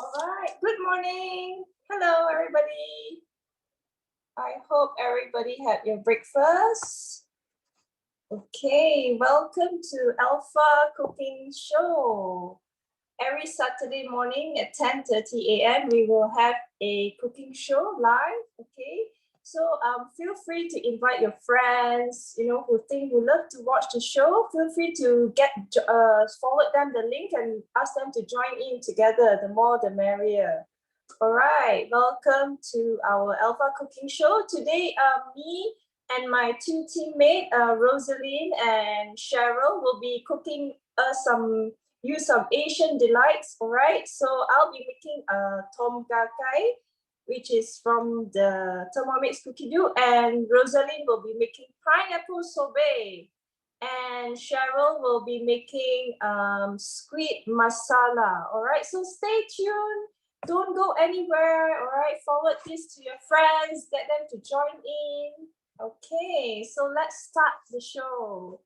All right, good morning. Hello, everybody. I hope everybody had your breakfast. Okay, welcome to Alpha Cooking Show. Every Saturday morning at 10:30 a.m. we will have a cooking show live. Okay, so feel free to invite your friends, who love to watch the show. Feel free to forward them the link and ask them to join in together. The more, the merrier. All right, welcome to our Alpha Cooking Show. Today, me and my two teammates, Rosaline and Cheryl, will be cooking use some Asian delights. All right, so I'll be making Tom Kha Gai, which is from the Thermomix cookie dough, and Rosaline will be making pineapple sorbet, and Cheryl will be making squid masala. All right, so stay tuned. Don't go anywhere. All right, forward this to your friends, get them to join in. Okay, so let's start the show.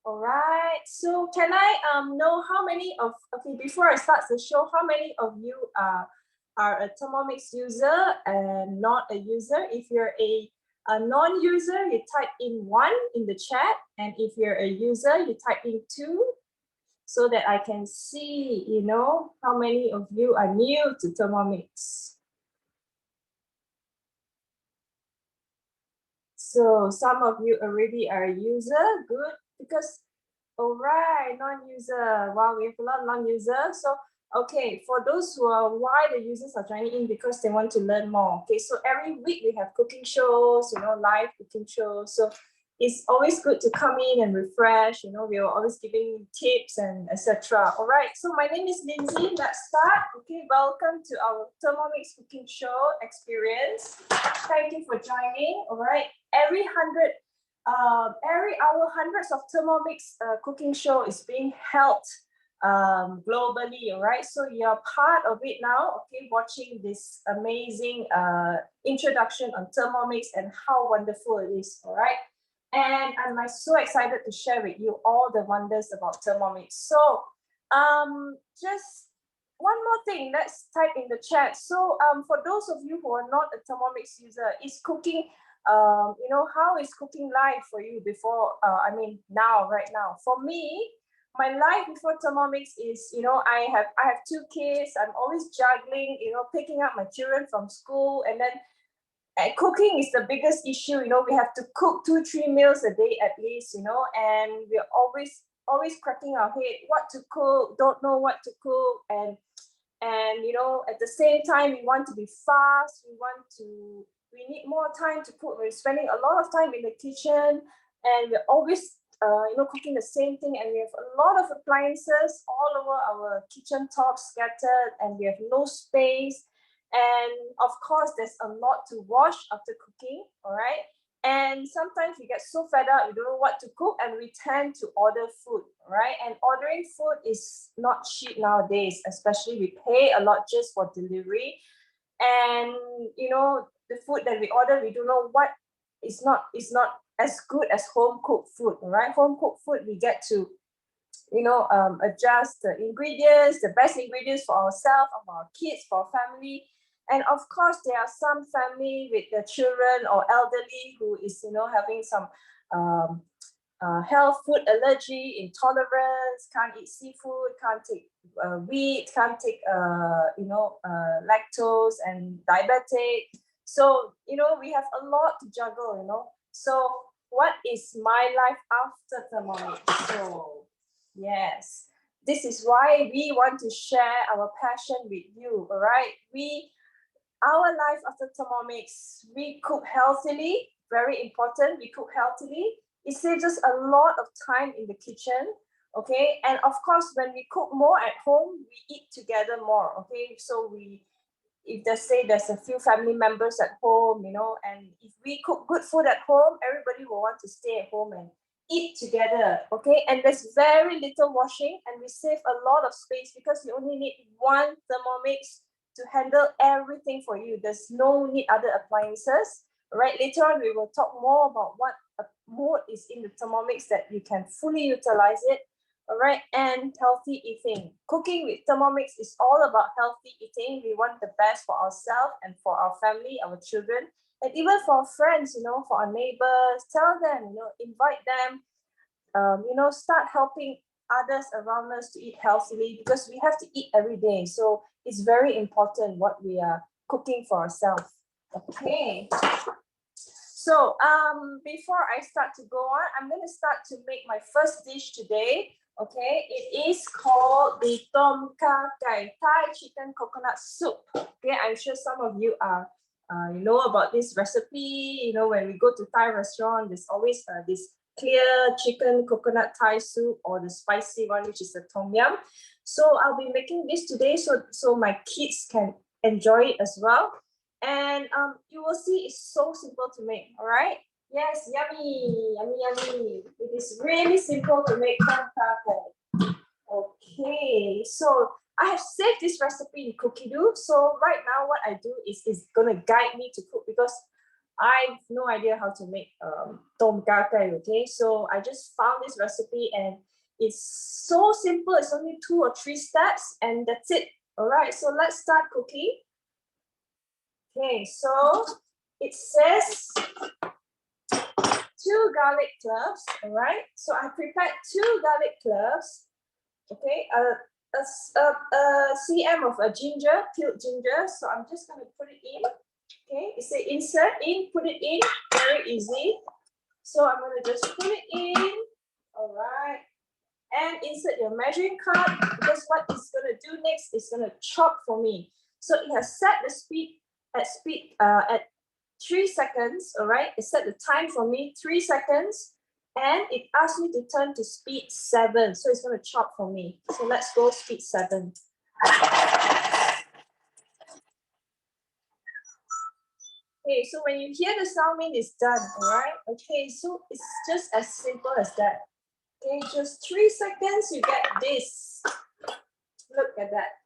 All right, so can I know how many of, okay, before I start the show, how many of you are a Thermomix user and not a user? If you're a non-user, you type in 1 in the chat, and if you're a user, you type in 2, so that I can see, how many of you are new to Thermomix. So some of you already are a user, good, because, all right, non-user, wow, we have a lot of non-users. So, okay, for those who are, why the users are joining in, because they want to learn more. Okay, so every week we have cooking shows, live cooking shows. So it's always good to come in and refresh. We are always giving tips and etc. All right, so my name is Lindsay. Let's start. Okay, welcome to our Thermomix cooking show experience. Thank you for joining. All right, every hour, hundreds of Thermomix cooking show is being held globally. All right, so you're part of it now. Okay, watching this amazing introduction on Thermomix and how wonderful it is. All right. And I'm so excited to share with you all the wonders about Thermomix. So just one more thing, let's type in the chat. So for those of you who are not a Thermomix user, is cooking, how is cooking life for you before, right now? For me, my life before Thermomix is, I have 2 kids. I'm always juggling, picking up my children from school, and then cooking is the biggest issue. We have to cook 2-3 meals a day at least, and we're always cracking our head what to cook, don't know what to cook, and at the same time we want to be fast, we need more time to cook. We're spending a lot of time in the kitchen, and we're always cooking the same thing, and we have a lot of appliances all over our kitchen top scattered, and we have no space. And of course, there's a lot to wash after cooking, all right? And sometimes we get so fed up, we don't know what to cook, and we tend to order food, right? And ordering food is not cheap nowadays, especially we pay a lot just for delivery. And, the food that we order, we don't know what is not as good as home cooked food, right? Home cooked food, we get to adjust the ingredients, the best ingredients for ourselves, for our kids, for our family. And of course, there are some family with the children or elderly who is, having some health food allergy, intolerance, can't eat seafood, can't take wheat, can't take, lactose, and diabetic. So, we have a lot to juggle, So what is my life after Thermomix? So yes, this is why we want to share our passion with you, all right? Our life after Thermomix, we cook healthily, very important, we cook healthily. It saves us a lot of time in the kitchen, okay? And of course, when we cook more at home, we eat together more, okay? So if there's a few family members at home, and if we cook good food at home, everybody will want to stay at home and eat together, okay? And there's very little washing, and we save a lot of space because you only need one Thermomix to handle everything for you. There's no need other appliances, right? Later on, we will talk more about what mode is in the Thermomix that you can fully utilize it. All right, and healthy eating. Cooking with Thermomix is all about healthy eating. We want the best for ourselves and for our family, our children, and even for our friends, for our neighbors. Tell them, invite them, start helping others around us to eat healthily, because we have to eat every day. So it's very important what we are cooking for ourselves. Okay. So before I start to go on, I'm going to start to make my first dish today. Okay, it is called the Kha Gai, Thai chicken coconut soup. Okay, I'm sure some of you are know about this recipe. When we go to Thai restaurant, there's always this clear chicken coconut Thai soup, or the spicy one, which is the tom yum. So I'll be making this today so my kids can enjoy it as well. And you will see it's so simple to make. All right. Yes, yummy, yummy, yummy. It is really simple to make. Okay, so I have saved this recipe in Cookie-Doo. So right now what I do is gonna guide me to cook, because I have no idea how to make tom kha gai. Okay, so I just found this recipe and it's so simple. It's only 2 or 3 steps and that's it. All right, so let's start cooking. Okay, so it says 2 garlic cloves. All right, so I prepared 2 garlic cloves. Okay, a cm of a ginger, peeled ginger. So I'm just going to put it in. Okay, it says insert in, put it in, very easy. So I'm going to just put it in. All right, and insert your measuring cup, because what it's going to do next is going to chop for me. So it has set the speed at 3 seconds. All right, it set the time for me 3 seconds, and it asked me to turn to speed 7. So it's going to chop for me. So let's go speed 7. Okay, so when you hear the sound, mean it's done. All right. Okay, so it's just as simple as that. Okay, just 3 seconds, you get this. Look at that.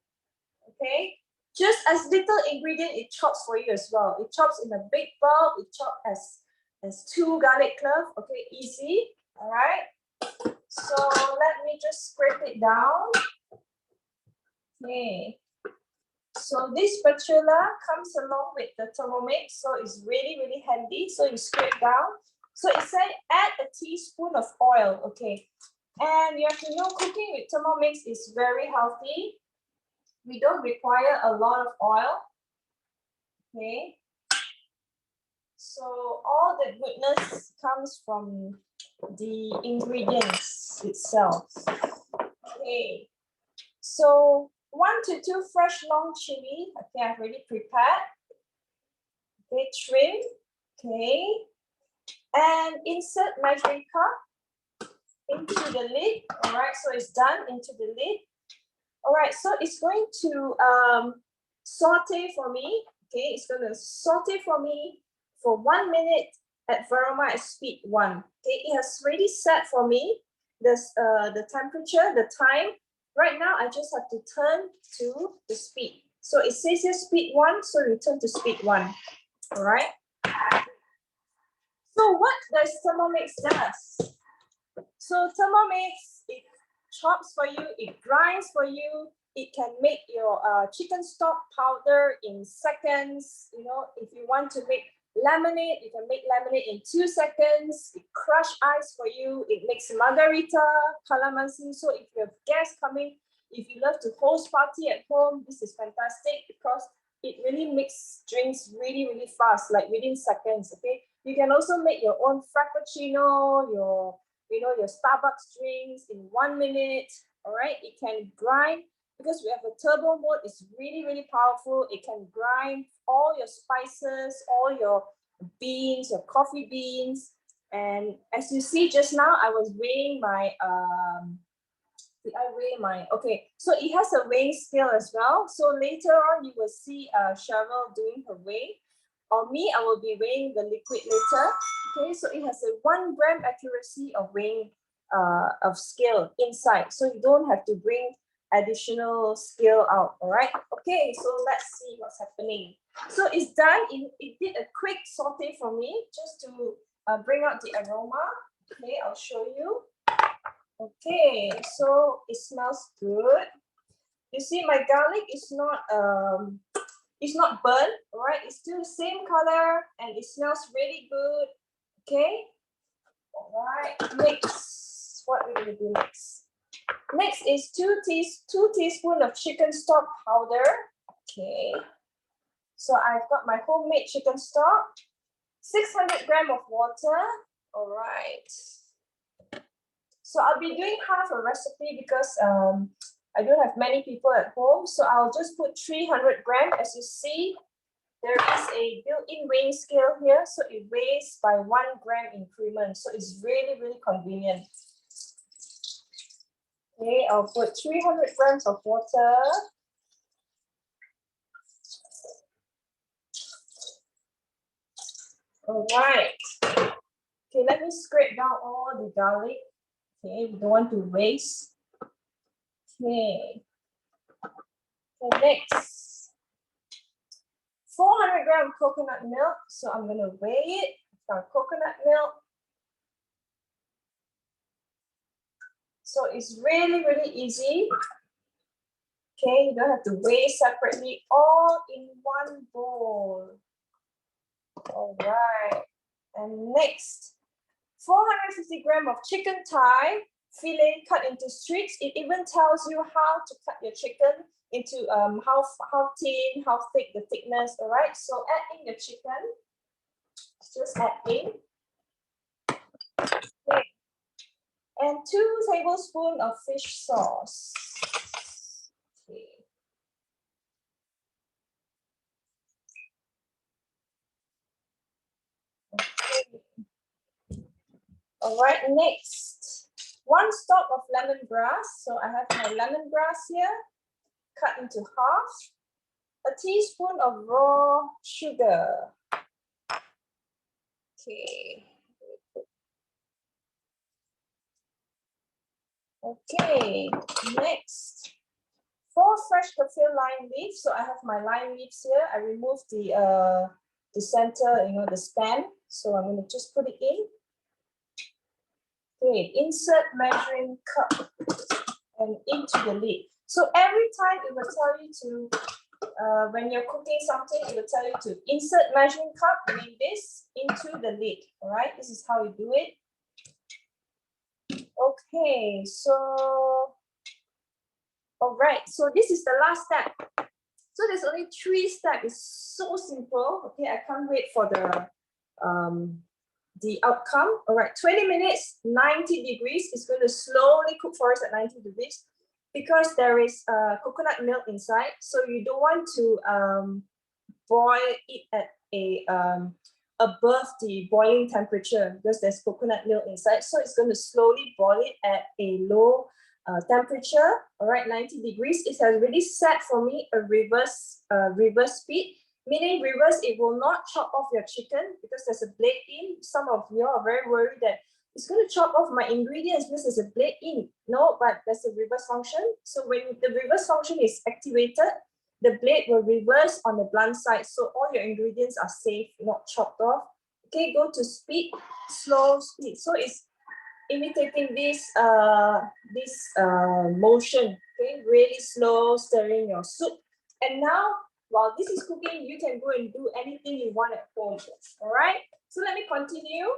Okay, just as little ingredient, it chops for you as well. It chops in a big bowl. It chops as 2 garlic cloves. Okay, easy. All right. So let me just scrape it down. Okay. So this spatula comes along with the Thermomix, so it's really, really handy. So you scrape down. So it said add a teaspoon of oil. Okay. And you have to know, cooking with Thermomix is very healthy. We don't require a lot of oil. Okay. So all the goodness comes from the ingredients itself. Okay. So 1 to 2 fresh long chili. Okay, I've already prepared. Okay, trim. Okay. And insert measuring cup into the lid. All right, so it's done into the lid. All right, so it's going to saute for me. Okay, it's going to saute for me for 1 minute at Varoma at speed 1. Okay, it has already set for me the temperature, the time. Right now, I just have to turn to the speed. So it says here speed 1, so return to speed 1. All right. So what does Thermomix does? So Thermomix, it chops for you, it grinds for you, it can make your chicken stock powder in seconds. If you want to make lemonade, you can make lemonade in 2 seconds. It crush ice for you. It makes margarita, calamansi. So if you have guests coming, if you love to host party at home, this is fantastic, because it really makes drinks really, really fast, like within seconds. Okay, you can also make your own frappuccino, your Starbucks drinks in 1 minute. All right, it can grind, because we have a turbo mode. It's really, really powerful. It can grind all your spices, all your beans, your coffee beans. And as you see just now, I was weighing my okay, so it has a weighing scale as well. So later on, you will see Cheryl doing her weight. Or me, I will be weighing the liquid later. Okay, so it has a 1 gram accuracy of weighing of scale inside. So you don't have to bring additional scale out. All right. Okay, so let's see what's happening. So it's done. It did a quick saute for me, just to bring out the aroma. Okay, I'll show you. Okay, so it smells good. You see, my garlic is not burnt, all right? It's still the same color and it smells really good. Okay. All right. Next, what we're gonna do next? Next is 2 teaspoons of chicken stock powder. Okay. So I've got my homemade chicken stock, 600 grams of water. All right. So I'll be doing half a recipe because I don't have many people at home. So I'll just put 300 grams. As you see, there is a built-in weighing scale here. So it weighs by 1 gram increment. So it's really, really convenient. Okay, I'll put 300 grams of water. All right. Okay, let me scrape down all the garlic. Okay, we don't want to waste. Okay. Okay, next. 400 grams coconut milk. So I'm gonna weigh it. Our coconut milk. So it's really, really easy. Okay, you don't have to weigh separately, all in one bowl. All right. And next, 450 grams of chicken thigh fillet cut into strips. It even tells you how to cut your chicken into how thin, how thick the thickness. All right. So add in your chicken. Just add in. Okay. And 2 tablespoons of fish sauce. Okay. Okay. All right, next, 1 stalk of lemongrass. So I have my lemongrass here, cut into half. A teaspoon of raw sugar. Okay. Okay, next, 4 fresh kaffir lime leaves. So I have my lime leaves here. I removed the center, the stem. So I'm going to just put it in. Okay, insert measuring cup and into the lid. So every time it will tell you to, when you're cooking something, it will tell you to insert measuring cup, meaning this, into the lid. All right, this is how you do it. Okay, so, all right, so this is the last step. So there's only 3 steps. It's so simple. Okay, I can't wait for the outcome. All right, 20 minutes, 90 degrees. It's going to slowly cook for us at 90 degrees because there is coconut milk inside. So you don't want to boil it at a above the boiling temperature because there's coconut milk inside. So it's going to slowly boil it at a low temperature. All right, 90 degrees. It has really set for me a reverse speed. Meaning reverse, it will not chop off your chicken because there's a blade in. Some of you are very worried that it's going to chop off my ingredients because there's a blade in. No, but there's a reverse function. So when the reverse function is activated, the blade will reverse on the blunt side. So all your ingredients are safe, not chopped off. Okay, go to speed, slow speed. So it's imitating this motion. Okay, really slow, stirring your soup. And now, while this is cooking, you can go and do anything you want at home. All right. So let me continue.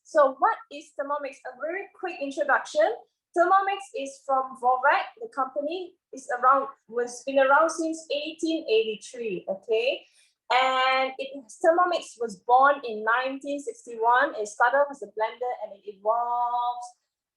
So what is Thermomix? A very quick introduction. Thermomix is from Volvac. The company is been around since 1883. Okay. And Thermomix was born in 1961. It started as a blender and it evolves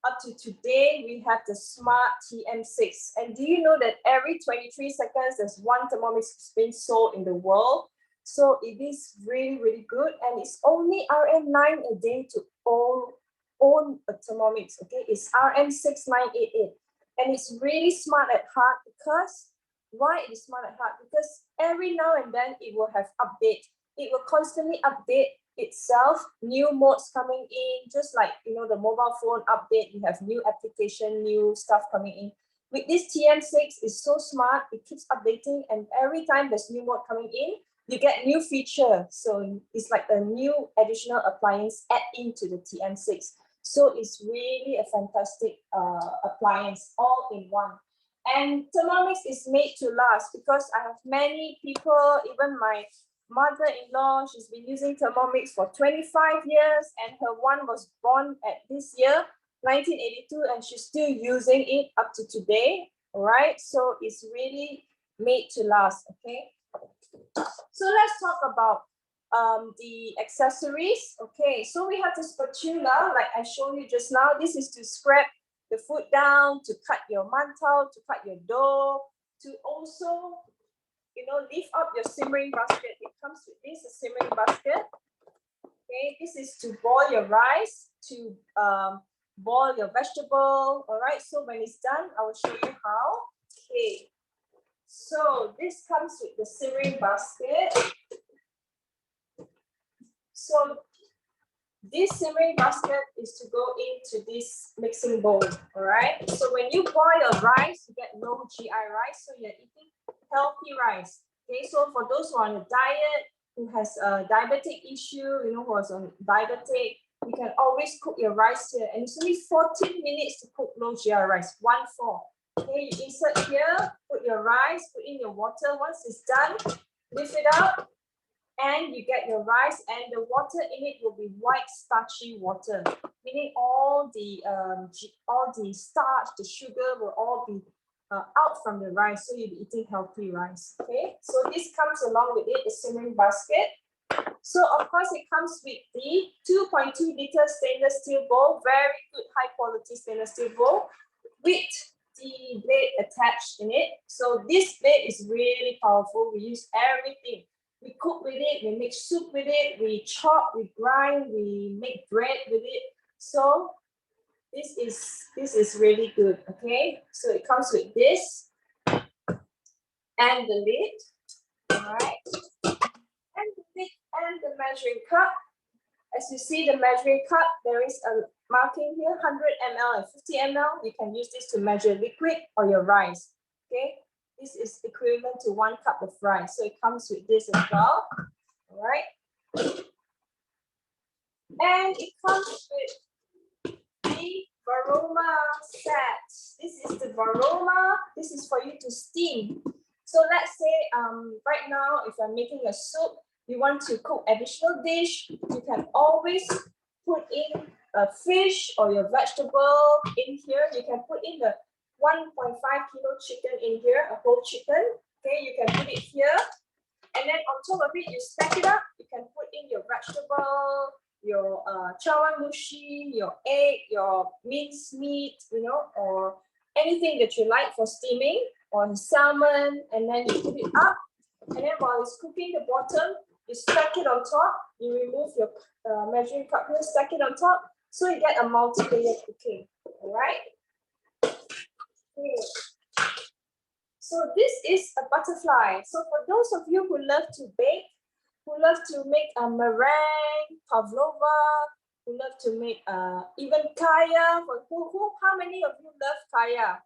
up to today. We have the smart TM6. And do you know that every 23 seconds, there's 1 Thermomix being sold in the world? So it is really, really good. And it's only RM9 a day to own a Thermomix. Okay, it's RM6988. And it's really smart at heart because why it is smart at heart? Because every now and then it will have update. It will constantly update itself, new modes coming in, just like the mobile phone update, you have new application, new stuff coming in. With this TM6, it's so smart, it keeps updating, and every time there's new mode coming in, you get new feature. So it's like a new additional appliance add into the TM6. So it's really a fantastic appliance, all in one. And Thermomix is made to last because I have many people, even my mother-in-law, she's been using Thermomix for 25 years, and her one was born at this year, 1982, and she's still using it up to today. All right, so it's really made to last. Okay, so let's talk about the accessories. Okay, so we have the spatula, like I showed you just now. This is to scrape the food down, to cut your mantou, to cut your dough, to also, you know, lift up your simmering basket. It comes with this, a simmering basket. Okay, this is to boil your rice, to boil your vegetable. All right, so when it's done, I will show you how. Okay, so this comes with the simmering basket. So this simmering basket is to go into this mixing bowl, all right? So when you boil a rice, you get low GI rice, so you're eating healthy rice. Okay, so for those who are on a diet, who has a diabetic issue, you know, who is on diabetic, you can always cook your rice here. And it's only 14 minutes to cook low GI rice, 1-4. Okay, you insert here, put your rice, put in your water. Once it's done, lift it up, and you get your rice, and the water in it will be white starchy water, meaning all the starch, the sugar will all be out from the rice, so you'll be eating healthy rice. Okay, so this comes along with it, the simmering basket. So of course it comes with the 2.2 liter stainless steel bowl, very good high quality stainless steel bowl with the blade attached in it. So this blade is really powerful. We use everything. We cook with it, we make soup with it, we chop, we grind, we make bread with it. So this is really good. Okay, so it comes with this and the lid. All right, and the lid and the measuring cup. As you see, the measuring cup, there is a marking here, 100 ml and 50 ml. You can use this to measure liquid or your rice. Okay, this is equivalent to 1 cup of rice. So it comes with this as well. All right. And it comes with the Varoma set. This is the Varoma. This is for you to steam. So let's say right now, if I'm making a soup, you want to cook additional dish, you can always put in a fish or your vegetable in here. You can put in the 1.5 kilo chicken in here, a whole chicken. Okay, you can put it here. And then on top of it, you stack it up. You can put in your vegetable, your chawanmushi, your egg, your minced meat, you know, or anything that you like for steaming, or salmon, and then you put it up. And then while it's cooking the bottom, you stack it on top. You remove your measuring cup here, stack it on top, so you get a multi-layer cooking. All right. Okay. So this is a butterfly. So for those of you who love to bake, who love to make a meringue, pavlova, who love to make even kaya. For how many of you love kaya?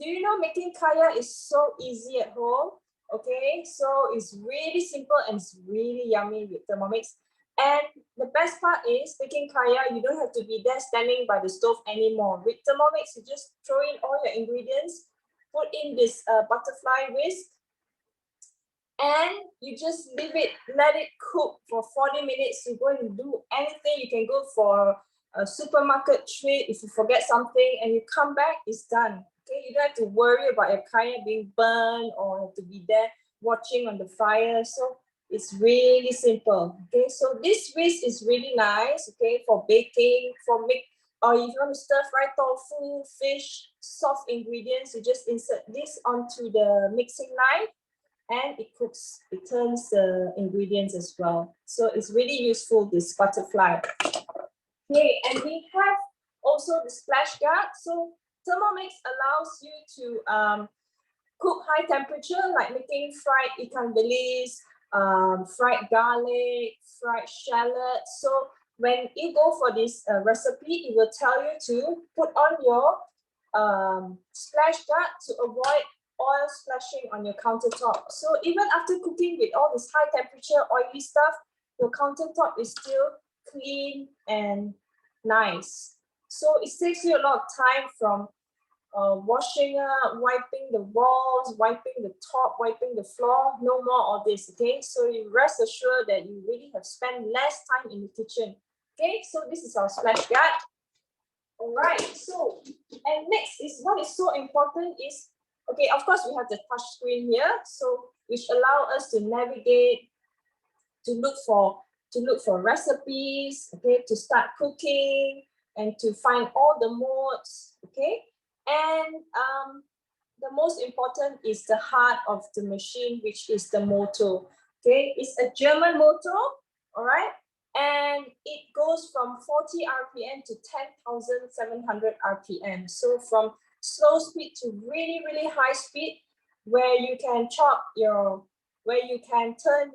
Do you know making kaya is so easy at home? Okay, so it's really simple and it's really yummy with Thermomix. And the best part is making kaya, you don't have to be there standing by the stove anymore. With Thermomix, you just throw in all your ingredients, put in this butterfly whisk, and you just leave it, let it cook for 40 minutes. You go and do anything. You can go for a supermarket treat if you forget something, and you come back, it's done. Okay, you don't have to worry about your kaya being burned or have to be there watching on the fire. So it's really simple. Okay, so this whisk is really nice. Okay, for baking, for make, or if you want to stir fry tofu, fish, soft ingredients, you just insert this onto the mixing knife, and it cooks, it turns the ingredients as well. So it's really useful, this butterfly. Okay, and we have also the splash guard. So Thermomix allows you to cook high temperature, like making fried ikan bilis, fried garlic, fried shallot. So when you go for this recipe, it will tell you to put on your splash guard to avoid oil splashing on your countertop. So even after cooking with all this high temperature oily stuff, your countertop is still clean and nice. So it saves you a lot of time from washing up, wiping the walls, wiping the top, wiping the floor. No more of this, okay? So you rest assured that you really have spent less time in the kitchen. Okay, so this is our splash guard. All right, so, and next is what is so important is, okay, of course we have the touch screen here, so which allow us to navigate, to look for recipes, okay, to start cooking and to find all the modes, okay? And the most important is the heart of the machine, which is the motor, okay? It's a German motor, all right? And it goes from 40 RPM to 10,700 RPM. So from slow speed to really, really high speed, where you can turn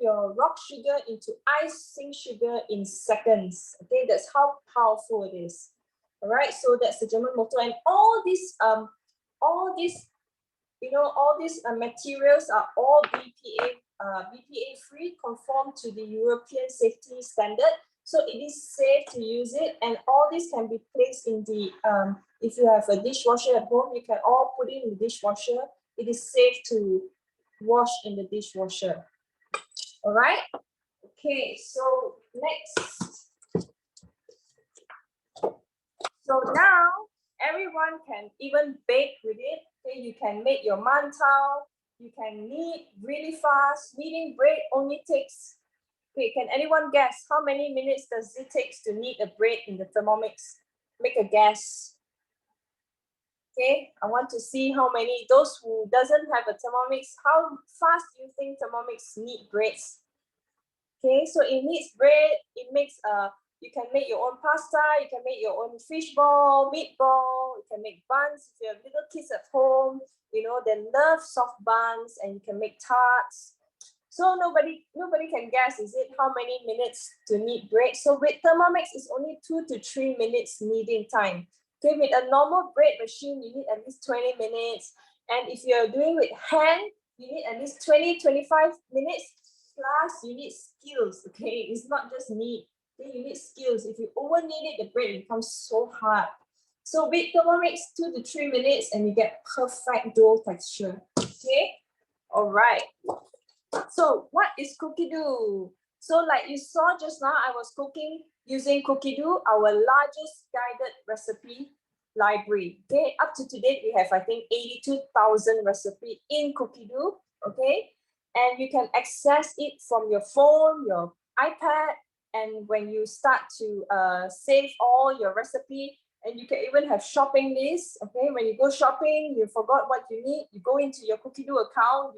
your rock sugar into icing sugar in seconds. Okay, that's how powerful it is. All right, so that's the German motor, and all these materials are all BPA free, conform to the European safety standard. So it is safe to use it, and all this can be placed in the, if you have a dishwasher at home, you can all put it in the dishwasher. It is safe to wash in the dishwasher. All right. Okay, so next. So now everyone can even bake with it. Okay, you can make your mantau. You can knead really fast. Kneading bread only takes, okay, can anyone guess how many minutes does it take to knead a bread in the Thermomix? Make a guess. Okay, I want to see how many, those who doesn't have a Thermomix, how fast do you think Thermomix knead breads? Okay, so it kneads bread, it makes you can make your own pasta, you can make your own fish ball, meatball, you can make buns if you have little kids at home, you know, they love soft buns, and you can make tarts. So nobody can guess, is it how many minutes to knead bread? So with Thermomix, it's only 2 to 3 minutes kneading time. Okay, with a normal bread machine, you need at least 20 minutes. And if you're doing with hand, you need at least 20-25 minutes. Plus, you need skills, okay? It's not just knead. Okay? You need skills. If you over knead it, the bread becomes so hard. So with Thermomix, 2 to 3 minutes, and you get perfect dough texture. Okay? All right. So what is cookie dough? So like you saw just now, I was cooking using cookie dough, our largest guided recipe library. Okay, up to today, we have, I think, 82,000 recipes in cookie dough. Okay, and you can access it from your phone, your iPad, and when you start to save all your recipe, and you can even have shopping lists. Okay, when you go shopping, you forgot what you need, you go into your cookie dough account,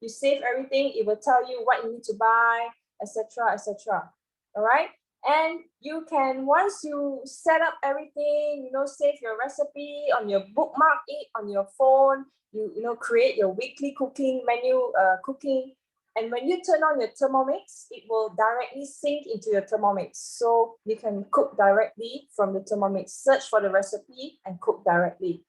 you save everything, it will tell you what you need to buy, etc., etc. All right, and you can, once you set up everything, you know, save your recipe on your bookmark it on your phone, you know, create your weekly cooking menu, cooking, and when you turn on your Thermomix, it will directly sync into your Thermomix, so you can cook directly from the Thermomix. Search for the recipe and cook directly.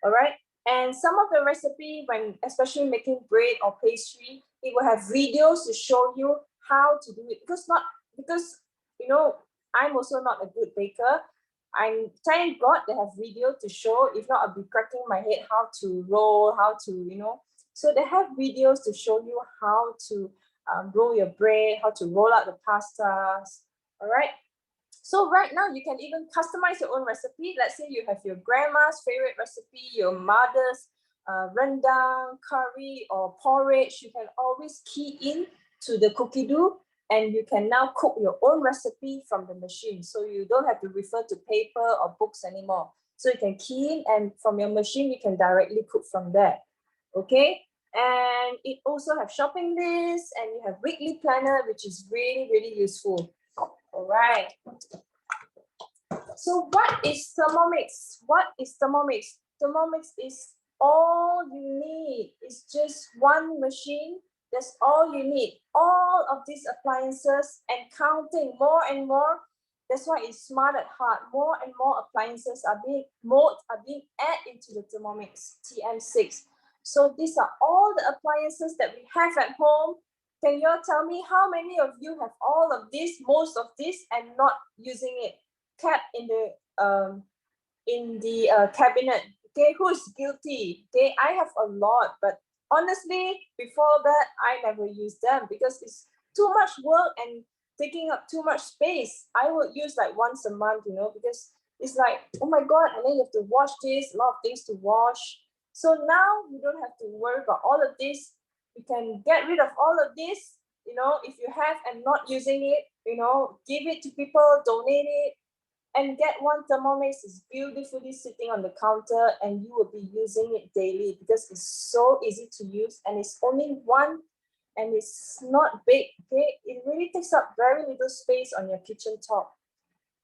All right. And some of the recipe, when especially making bread or pastry, it will have videos to show you how to do it. Because you know, I'm also not a good baker. Thank God they have video to show. If not, I'll be cracking my head how to roll, how to, you know. So they have videos to show you how to roll your bread, how to roll out the pastas. All right. So right now you can even customize your own recipe. Let's say you have your grandma's favorite recipe, your mother's rendang, curry, or porridge. You can always key in to the cookie dough, and you can now cook your own recipe from the machine. So you don't have to refer to paper or books anymore. So you can key in, and from your machine, you can directly cook from there. Okay. And it also have shopping lists, and you have weekly planner, which is really, really useful. All right. So what is Thermomix? What is Thermomix? Thermomix is all you need. It's just one machine. That's all you need. All of these appliances and counting more and more. That's why it's smart at heart. More and more appliances are being added into the Thermomix TM6. So these are all the appliances that we have at home. Can you all tell me how many of you have all of this, most of this, and not using it? Tap in the in the cabinet. Okay, who's guilty? Okay, I have a lot, but honestly, before that, I never use them because it's too much work and taking up too much space. I would use like once a month, you know, because it's like, oh my God, and then you have to wash this, a lot of things to wash. So now you don't have to worry about all of this. You can get rid of all of this, you know, if you have and not using it, you know, give it to people, donate it, and get one Thermomix. Is beautifully sitting on the counter and you will be using it daily because it's so easy to use and it's only one and it's not big. Okay, it really takes up very little space on your kitchen top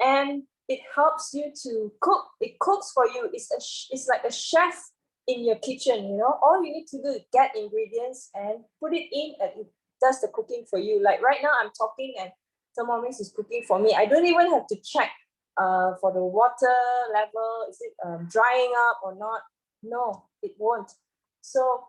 and it helps you to cook. It cooks for you. It's like a chef in your kitchen, you know. All you need to do is get ingredients and put it in and it does the cooking for you. Like right now I'm talking and Thermomix is cooking for me. I don't even have to check for the water level, is it drying up or not? No, it won't. So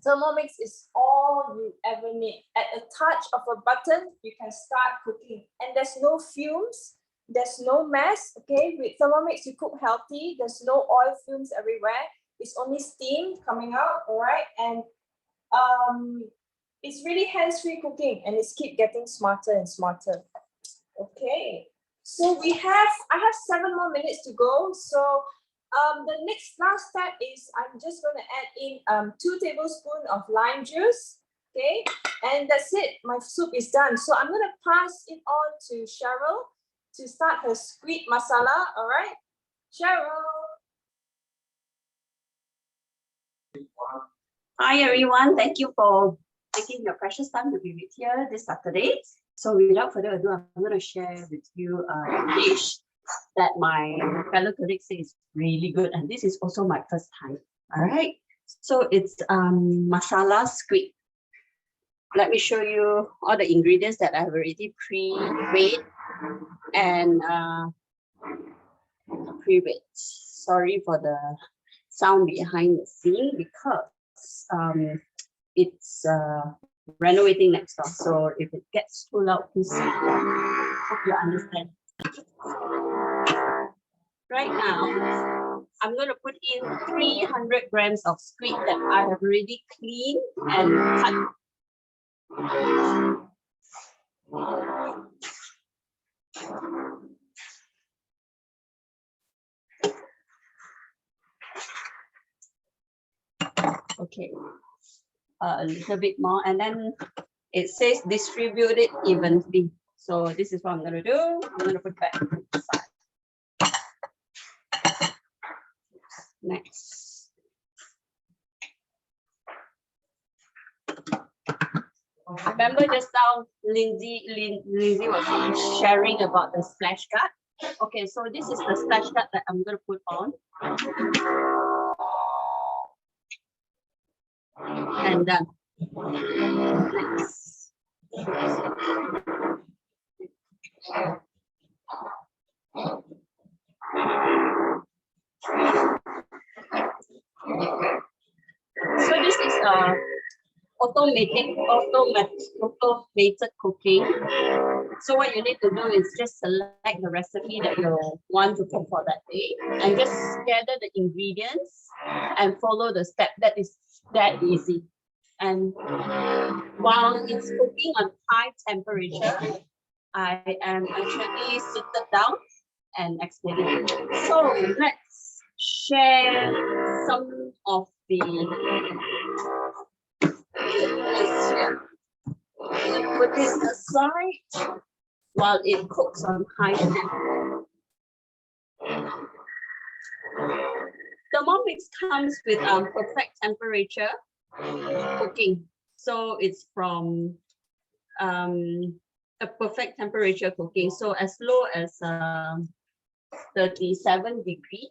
Thermomix is all you ever need. At a touch of a button, you can start cooking. And there's no fumes, there's no mess, okay? With Thermomix, you cook healthy. There's no oil fumes everywhere. It's only steam coming out, all right? And it's really hands-free cooking and it's keep getting smarter and smarter. Okay, so I have 7 more minutes to go. So the next last step is I'm just going to add in 2 tablespoons of lime juice. Okay, and that's it. My soup is done. So I'm going to pass it on to Cheryl to start her squid masala. All right, Cheryl. Hi everyone, thank you for taking your precious time to be with here this Saturday. So without further ado, I'm going to share with you a dish that my fellow colleagues say is really good, and this is also my first time. All right, so it's masala squid. Let me show you all the ingredients that I've already pre-weighed and pre-weighed. Sorry for the sound behind the scene because it's renovating next door, so if it gets too loud, please hope you understand. Right now, I'm going to put in 300 grams of squid that I have already cleaned and cut. Okay, a little bit more, and then it says distribute it evenly. So this is what I'm going to do. I'm going to put back inside. Next. Remember just now, Lindsay was sharing about the splash guard. Okay, so this is the splash guard that I'm going to put on. And done. Next. So this is automated cooking. So what you need to do is just select the recipe that you want to cook for that day and just gather the ingredients and follow the step. That is that easy. And while it's cooking on high temperature, I am actually seated down and explaining. So let's share some of the put this aside while it cooks on high temperature. Thermomix comes with perfect temperature cooking. So it's from a perfect temperature cooking. So as low as 37 degrees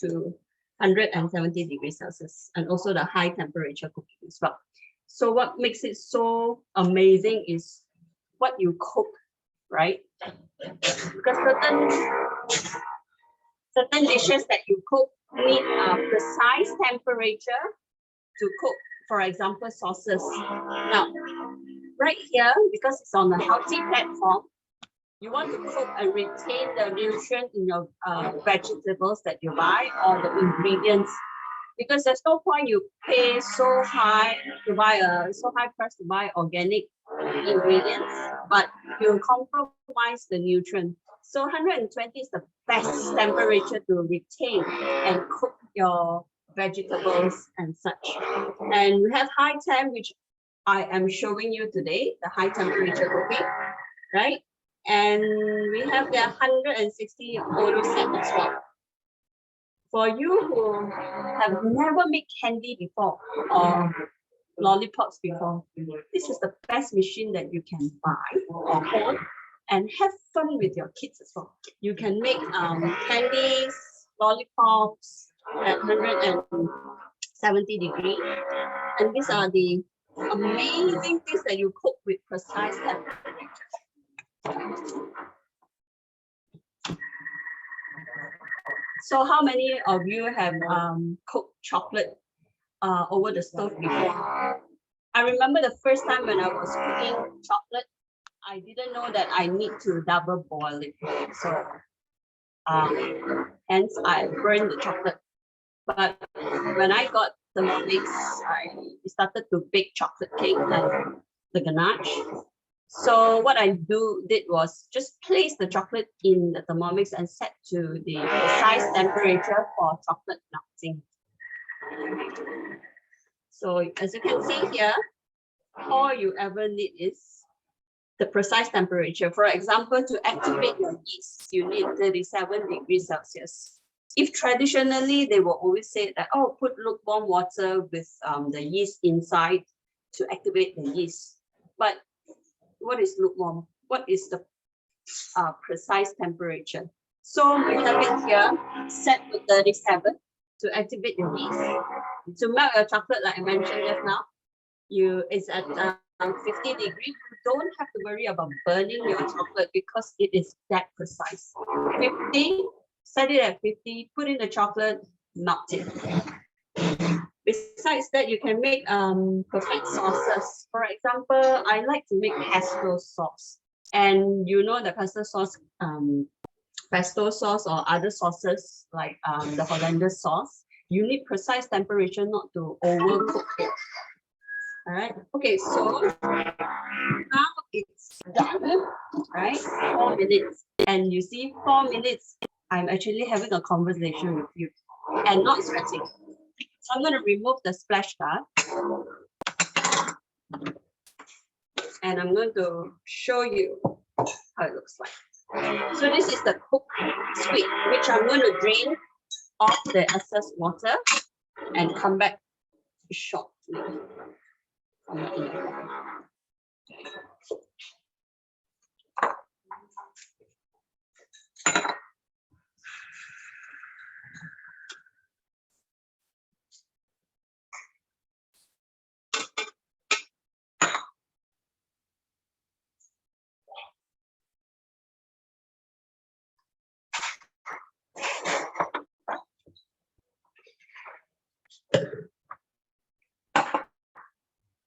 to 170 degrees Celsius, and also the high temperature cooking as well. So what makes it so amazing is what you cook, right? Because certain dishes that you cook need a precise temperature to cook. For example, sauces. Now, right here, because it's on a healthy platform, You want to cook and retain the nutrient in your vegetables that you buy or the ingredients, because there's no point you pay so high to buy so high price to buy organic ingredients, but you compromise the nutrient. So 120 is the best temperature to retain and cook your vegetables and such. And we have high temp, which I am showing you today, the high temperature cooking, right? And we have the 160 auto set as well. For you who have never made candy before or lollipops before, this is the best machine that you can buy or own and have fun with your kids as well. You can make candies, lollipops at 170 degrees. And these are the amazing things that you cook with precise temperature. So how many of you have cooked chocolate over the stove before? I remember the first time when I was cooking chocolate, I didn't know that I need to double boil it. So hence I burned the chocolate. But when I got the Thermomix, I started to bake chocolate cake and the ganache. So what I did was just place the chocolate in the Thermomix and set to the precise temperature for chocolate melting. So as you can see here, all you ever need is the precise temperature. For example, to activate your yeast, you need 37 degrees Celsius. If traditionally, they will always say that, oh, put lukewarm water with the yeast inside to activate the yeast. But what is lukewarm? What is the precise temperature? So we have it here, set to 37 to activate your yeast. To melt your chocolate, like I mentioned just now, it's at 50 degrees. You don't have to worry about burning your chocolate because it is that precise. 50, set it at 50, put in the chocolate, melt it. Besides that, you can make perfect sauces. For example, I like to make pesto sauce. And you know the pesto sauce or other sauces like the Hollandaise sauce, you need precise temperature not to overcook it. All right. Okay, so now it's done, right? 4 minutes. And you see, 4 minutes, I'm actually having a conversation with you and not sweating. So I'm going to remove the splash guard. And I'm going to show you how it looks like. So this is the cooked squid, which I'm going to drain off the excess water and come back shortly.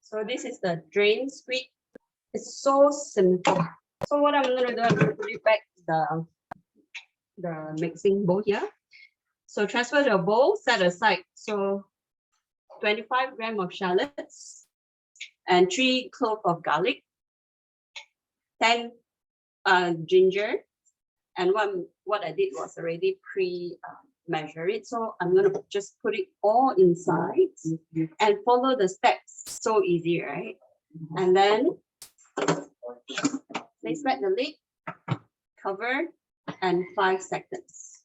So this is the drained squid. It's so simple. So what I'm going to do, I'm going to put it back the mixing bowl here. So transfer the bowl, set aside. So 25 grams of shallots and 3 cloves of garlic, 10 ginger, and what I did was already measure it. So I'm going to just put it all inside and follow the steps. So easy, right? And then place back the lid, cover, and 5 seconds.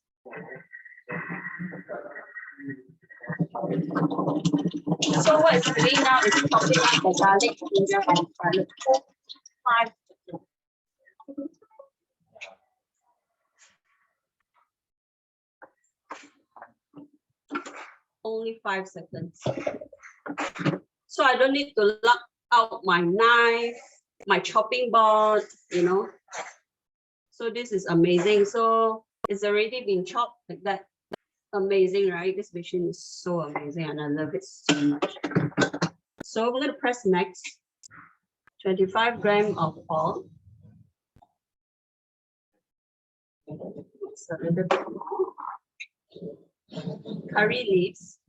So what it's doing now is chopping up the garlic, ginger, and garlic. 5 seconds. Only 5 seconds. So I don't need to lug out my knife, my chopping board, you know. So this is amazing. So it's already been chopped like that. Amazing, right? This machine is so amazing and I love it so much. So I'm going to press next. 25 grams of oil. It's a little bit more. Curry leaves,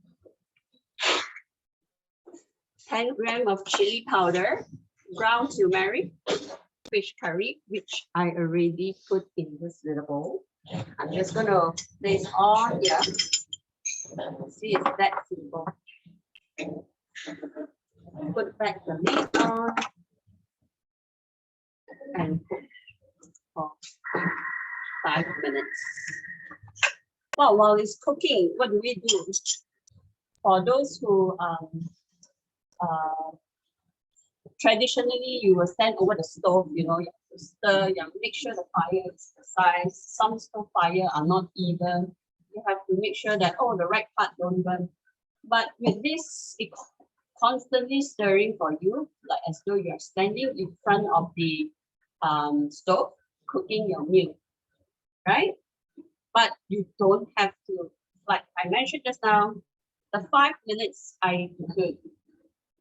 10 grams of chili powder, ground turmeric, fish curry, which I already put in this little bowl. I'm just gonna place all here. See, it's that simple. Put back the lid on and cook for 5 minutes. Well, while it's cooking, what do we do? For those who traditionally you will stand over the stove, you know, you have to stir, you have to make sure the fire is precise. Some stove fire are not even. You have to make sure that, oh, the right part don't burn. But with this, it's constantly stirring for you, like as though you're standing in front of the stove cooking your meal, right? But you don't have to, like I mentioned just now, the 5 minutes I could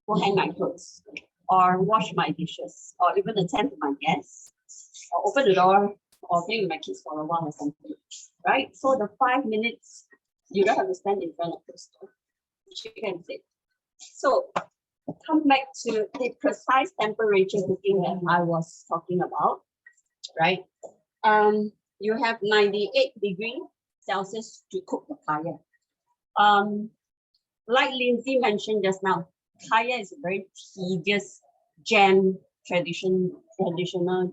go hang my clothes or wash my dishes or even attend to my guests or open the door or play with my kids for a while or something, right? So the 5 minutes, you don't have to stand in front of the stove. You can sit. So come back to the precise temperature cooking that I was talking about, right? You have 98 degrees Celsius to cook the kaya. Like Lindsay mentioned just now, kaya is a very tedious jam, traditional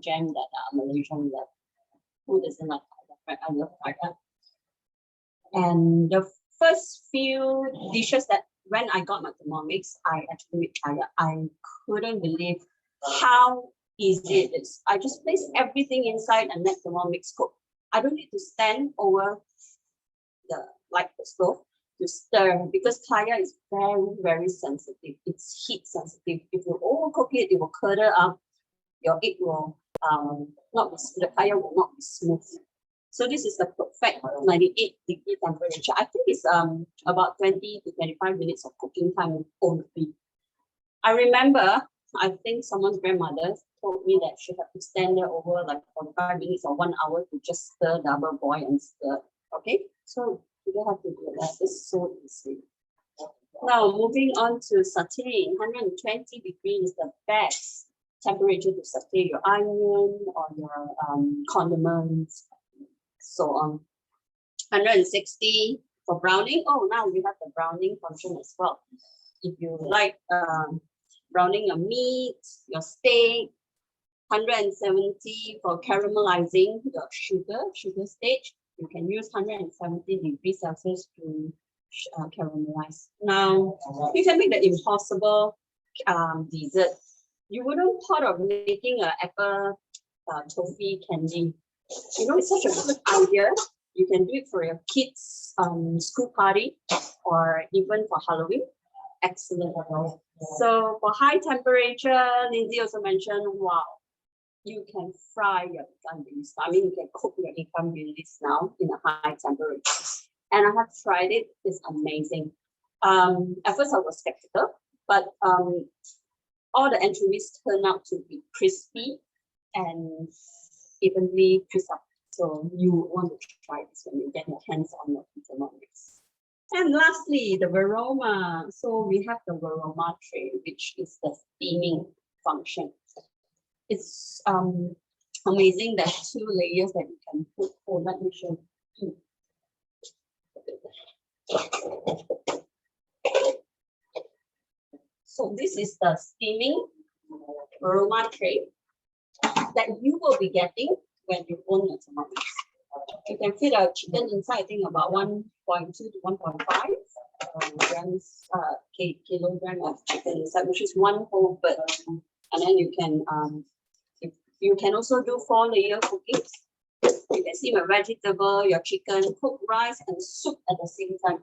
jam that Malaysian love. Who doesn't like kaya, right? I love kaya. And the first few dishes that when I got my Thermomix, I actually made kaya. I couldn't believe how easy it is. I just place everything inside and let Thermomix cook. I don't need to stand over the stove to stir because kaya is very, very sensitive. It's heat sensitive. If you overcook it, it will curdle up. Your egg will the kaya will not be smooth. So this is the perfect 98-degree temperature. I think it's about 20 to 25 minutes of cooking time only. I remember, I think someone's grandmother told me that she had to stand there over like 45 minutes or 1 hour to just stir, double boil and stir. Okay, so you don't have to do that. It's so easy. Now moving on to sauteing. 120 degrees is the best temperature to saute your onion or your condiments, so on. 160 for browning. Oh, now we have the browning function as well. If you like browning your meat, your steak, 170 for caramelizing your sugar stage. You can use 170 degrees Celsius to caramelize. Now, you can make the impossible dessert. You wouldn't thought of making an apple toffee candy. You know, it's such a good idea. You can do it for your kids' school party or even for Halloween. Excellent. So for high temperature, Lindsay also mentioned, wow, you can fry your ikan bilis. I mean, you can cook your ikan bilis now in a high temperature. And I have tried it. It's amazing. At first I was skeptical, but all the anchovies turn out to be crispy and evenly crisp up. So you want to try this when you get your hands on your Thermomix. And lastly, the varoma. So we have the varoma tray, which is the steaming function. It's amazing that 2 layers that you can put. Oh, let me show you. So this is the steaming varoma tray that you will be getting when you own your Thermomix. You can fit a chicken inside, I think about 1.2 to 1.5 grams kilogram of chicken inside, which is 1 whole bird. And then you can also do 4-layer cooking. You can steam a vegetable, your chicken, cook rice and soup at the same time.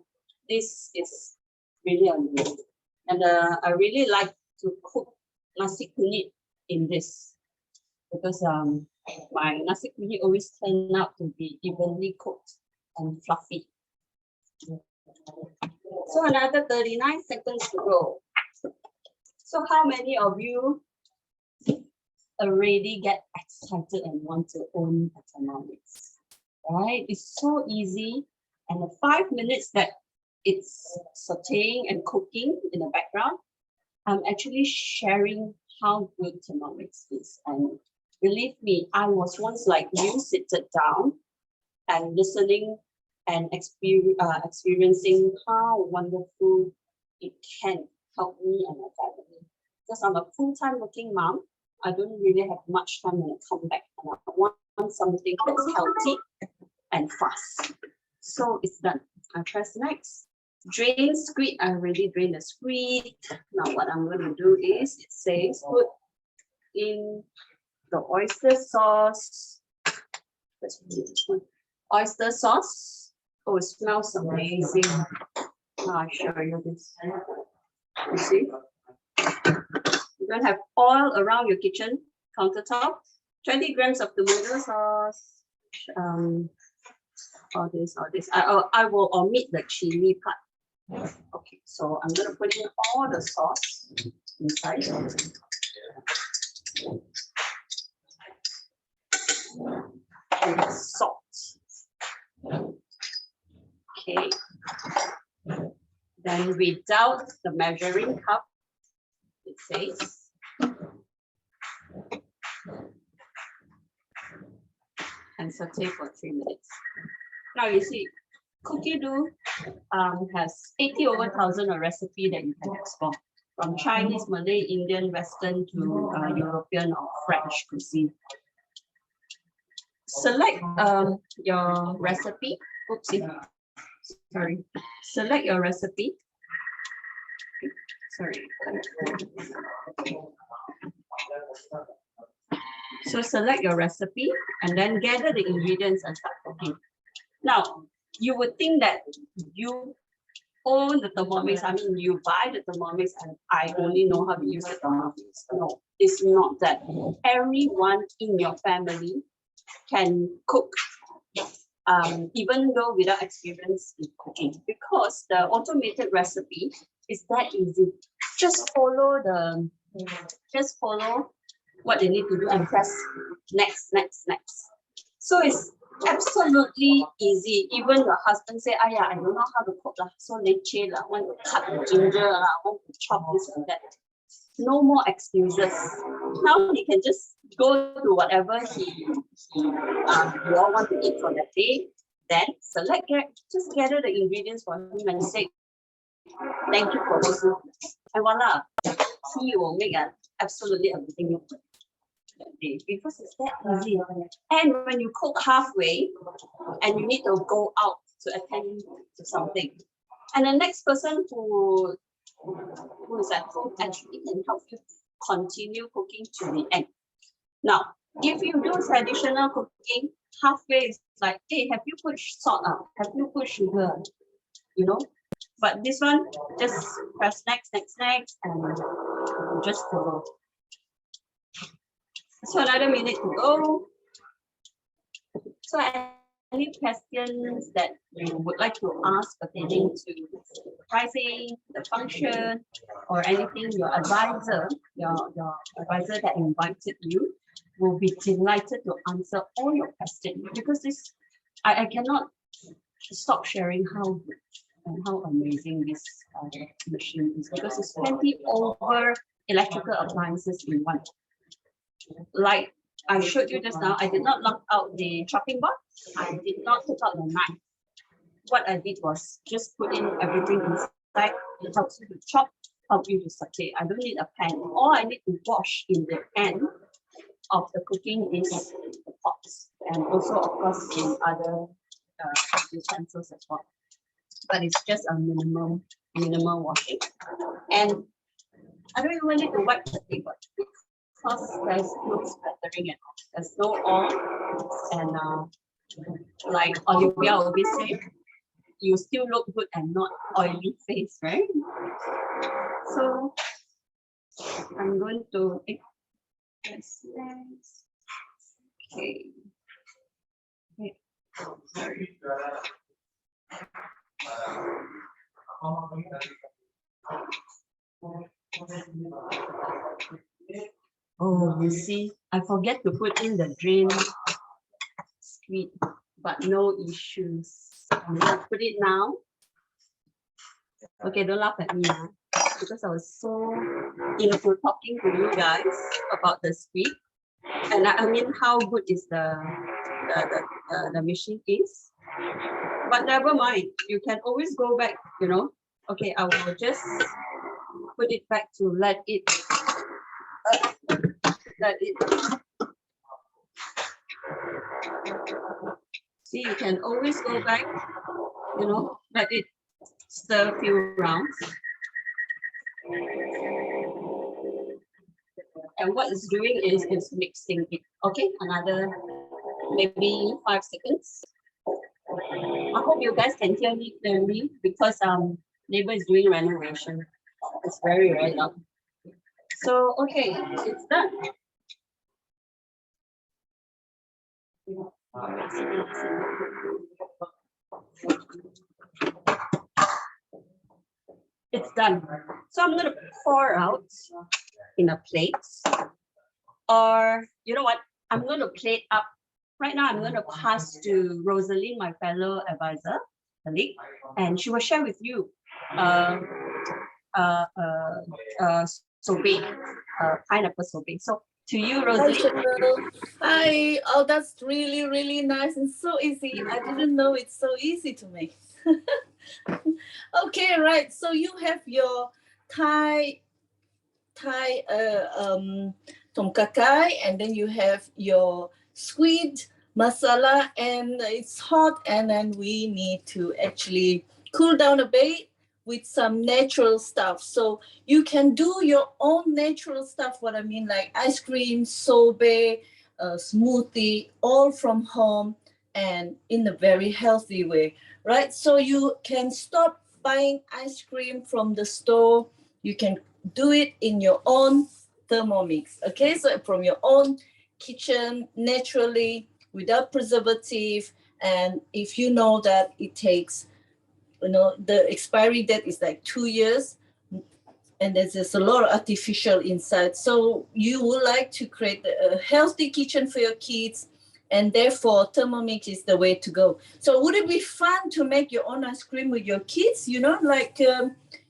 This is really amazing. And I really like to cook nasi kunyit in this because my nasi kunyit always turn out to be evenly cooked and fluffy. So another 39 seconds to go. So how many of you already get excited and want to own a Thermomix? right? It's so easy. And the 5 minutes that it's sauteing and cooking in the background, I'm actually sharing how good Thermomix is. And believe me, I was once like you, seated down and listening and experiencing how wonderful it can help me and my family. Because I'm a full-time working mom, I don't really have much time when I come back, and I want something that's healthy and fast. So it's done. I press next. Drain squid. I already drained the squid. Now what I'm going to do is, it says put in the oyster sauce. Let's do this one. Oyster sauce. Oh, it smells amazing. I'll show you this. You see? You don't have oil around your kitchen countertop. 20 grams of tomato sauce. All this. I will omit the chili part. Okay, so I'm going to put in all the sauce inside. And salt. Okay. Then without the measuring cup, it says. And saute for 3 minutes. Now you see, Cookie Do has 80 over 1,000 a recipe that you can explore, from Chinese, Malay, Indian, Western to European or French cuisine. Select your recipe. Oopsie. Sorry. Select your recipe. Sorry. So select your recipe and then gather the ingredients and start cooking. Now, you would think that you own the Thermomix. I mean, you buy the Thermomix and I only know how to use the Thermomix. No, it's not that. Everyone in your family can cook, even though without experience in cooking, because the automated recipe is that easy. Just follow what they need to do and press next. So it's absolutely easy. Even your husband say, "Aya, I don't know how to cook lah, so leceh lah, want to cut the ginger lah, want to chop this and that." No more excuses. Now he can just go to whatever you all want to eat for that day. Then just gather the ingredients for him and say, "Thank you for this." And voila, he will make absolutely everything you put that day, because it's that easy. And when you cook halfway and you need to go out to attend to something, and the next person who is at home actually can help you continue cooking to the end. Now, if you do traditional cooking, halfway is like, "Hey, have you put salt up? Have you put sugar?" You know. But this one, just press next, and just follow. So another minute to go. So any questions that you would like to ask pertaining to pricing, the function, or anything, your advisor that invited you will be delighted to answer all your questions, because this, I cannot stop sharing how good and how amazing this machine is, because it's 20 over electrical appliances in one. Like I showed you just now, I did not lock out the chopping board. I did not take out the knife. What I did was just put in everything inside. It helps you to chop, helps you to saute. I don't need a pan. All I need to wash in the end of the cooking is the pots, and also of course in other utensils as well. But it's just a minimal washing. And I don't even need to wipe the table, because there's no splattering at all. There's no oil, and like Olivia always say, you still look good and not oily face, right? So I'm going to okay. Sorry. Oh, you see, I forget to put in the drain squid, but no issues. I'm going to put it now. Okay, don't laugh at me because I was so into talking to you guys about the squid. And I mean, how good is the machine is. But never mind, you can always go back, you know. Okay, I will just put it back to let it. See, you can always go back, you know, let it stir a few rounds. And what it's doing is it's mixing it. Okay, another maybe 5 seconds. I hope you guys can hear me clearly because neighbor is doing renovation. It's very, very loud. So okay, it's done. It's done. So I'm gonna pour out in a plate, or you know what? I'm gonna plate up. Right now, I'm gonna pass to Rosaline, my fellow advisor, colleague, and she will share with you sorbet, pineapple sorbet. So to you, Hi, Rosaline. Sheryl. Hi. Oh, that's really, really nice and so easy. I didn't know it's so easy to make. Okay, right. So you have your Thai tom kha gai, and then you have your squid masala, and it's hot, and then we need to actually cool down a bit with some natural stuff. So you can do your own natural stuff. What I mean, like ice cream, sorbet, smoothie, all from home and in a very healthy way, right? So you can stop buying ice cream from the store. You can do it in your own Thermomix. Okay, so from your own kitchen, naturally, without preservative. And if you know that it takes, you know, the expiry date is like 2 years, and there's just a lot of artificial inside. So you would like to create a healthy kitchen for your kids, and therefore Thermomix is the way to go. So would it be fun to make your own ice cream with your kids? You know, like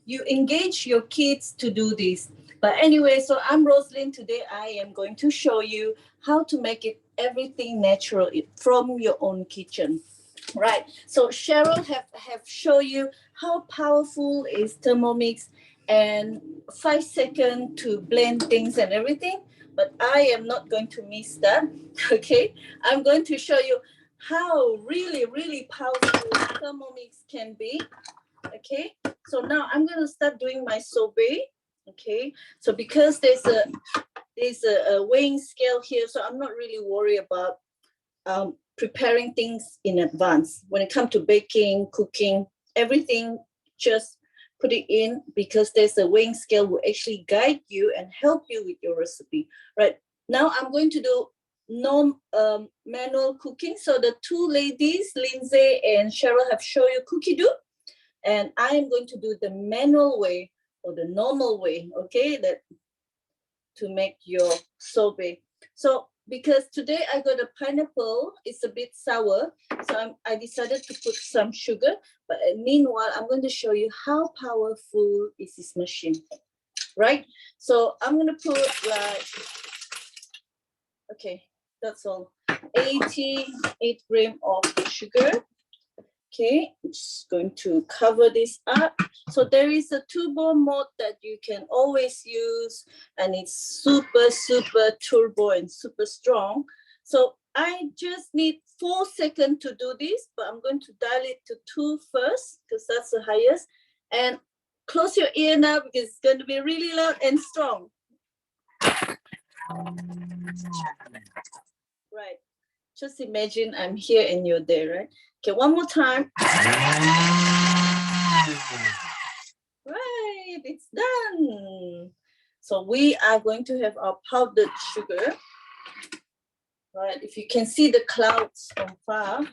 you engage your kids to do this. But anyway, so I'm Rosaline. Today I am going to show you how to make it everything natural from your own kitchen. Right. So Sheryl have show you how powerful is Thermomix and 5 seconds to blend things and everything. But I am not going to miss that. Okay. I'm going to show you how really, really powerful Thermomix can be. Okay. So now I'm going to start doing my sorbet. Okay. So because there's a weighing scale here, so I'm not really worried about preparing things in advance. When it comes to baking, cooking, everything, just put it in because there's a weighing scale will actually guide you and help you with your recipe. Right now, I'm going to do manual cooking. So the two ladies, Lindsay and Sheryl, have shown you cookie dough, and I am going to do the manual way or the normal way. Okay, that to make your sorbet. So because today I got a pineapple, it's a bit sour, so I decided to put some sugar. But meanwhile, I'm going to show you how powerful is this machine, right? So I'm going to put like, okay, that's all, 88 grams of sugar. Okay, I'm just going to cover this up. So there is a turbo mode that you can always use, and it's super, super turbo and super strong. So I just need 4 seconds to do this, but I'm going to dial it to 2 first because that's the highest. And close your ear now because it's going to be really loud and strong. Right. Just imagine I'm here and you're there, right? Okay, one more time. Right, it's done. So we are going to have our powdered sugar. Right, if you can see the clouds from far.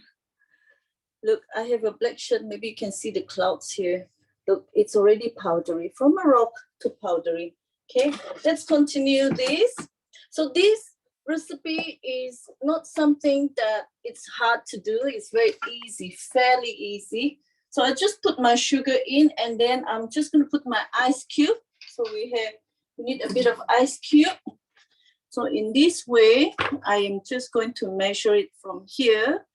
Look, I have a black shirt. Maybe you can see the clouds here. Look, it's already powdery, from a rock to powdery. Okay, let's continue this. So this recipe is not something that it's hard to do. It's very easy, fairly easy. So I just put my sugar in, and then I'm just going to put my ice cube. So we need a bit of ice cube. So in this way, I am just going to measure it from here,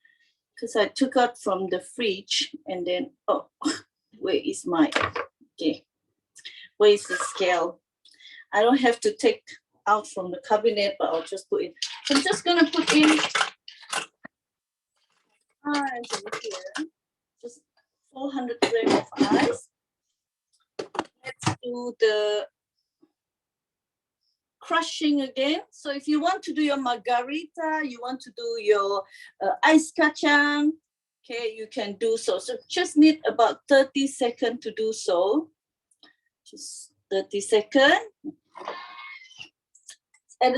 because I took out from the fridge, and then, oh, where is my, okay, where is the scale? I don't have to take out from the cabinet, but I'll just put it. I'm just going to put in ice over here, just 400 grams of ice. Let's do the crushing again. So if you want to do your margarita, you want to do your ice kacang, okay, you can do so. So just need about 30 seconds to do so. Just 30 seconds. And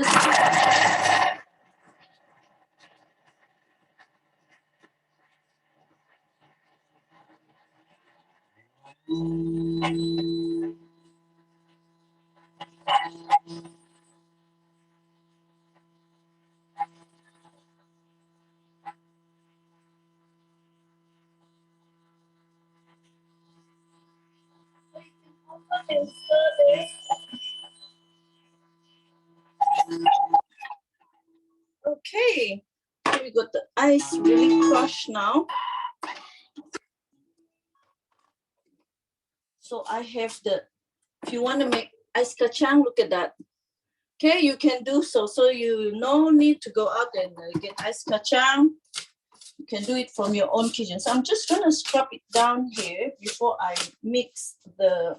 okay, so we got the ice really crushed now. So I have the, if you want to make ice kacang, look at that. Okay, you can do so. So you no need to go out and get ice kacang. You can do it from your own kitchen. So I'm just going to scrub it down here before I mix the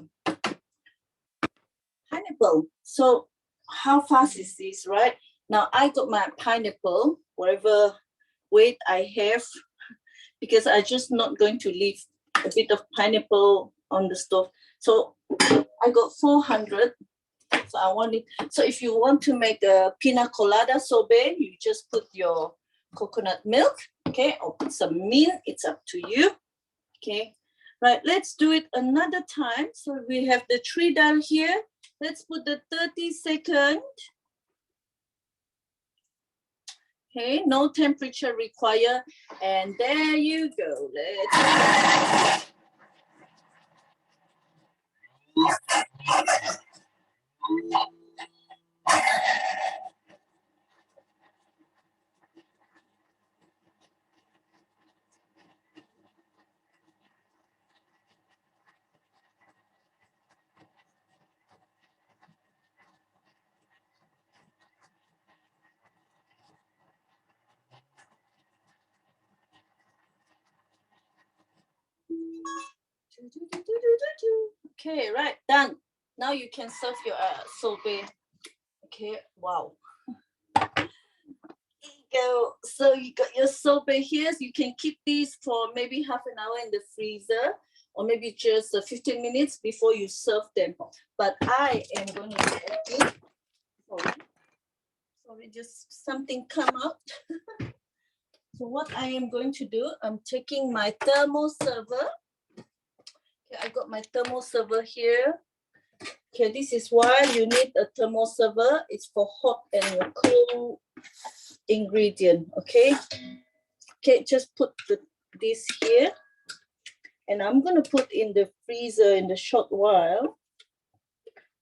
pineapple. So how fast is this, right? Now I got my pineapple, whatever weight I have, because I'm just not going to leave a bit of pineapple on the stove. So I got 400. So I want it. So if you want to make a pina colada sorbet, you just put your coconut milk, okay, or put some mint. It's up to you, okay. Right, let's do it another time. So we have the 3 dial here. Let's put the 30 second. Okay, no temperature required. And there you go. Let's. Okay, right, done. Now you can serve your sorbet. Okay, wow. There you go. So you got your sorbet here. So you can keep these for maybe half an hour in the freezer, or maybe just 15 minutes before you serve them. But I am going to do it. Sorry, just something come out. So what I am going to do, I'm taking my thermo server. Okay, I got my thermo server here. Okay, this is why you need a thermo server. It's for hot and cold ingredient. Okay. Okay, just put this here, and I'm gonna put in the freezer in the short while.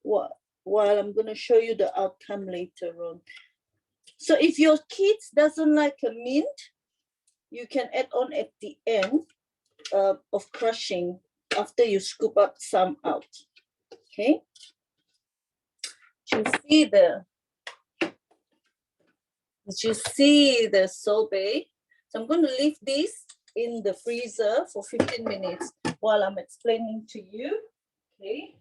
While I'm gonna show you the outcome later on. So if your kids doesn't like a mint, you can add on at the end of crushing after you scoop up some out. Okay. Did you see the sorbet? So I'm going to leave this in the freezer for 15 minutes while I'm explaining to you. Okay.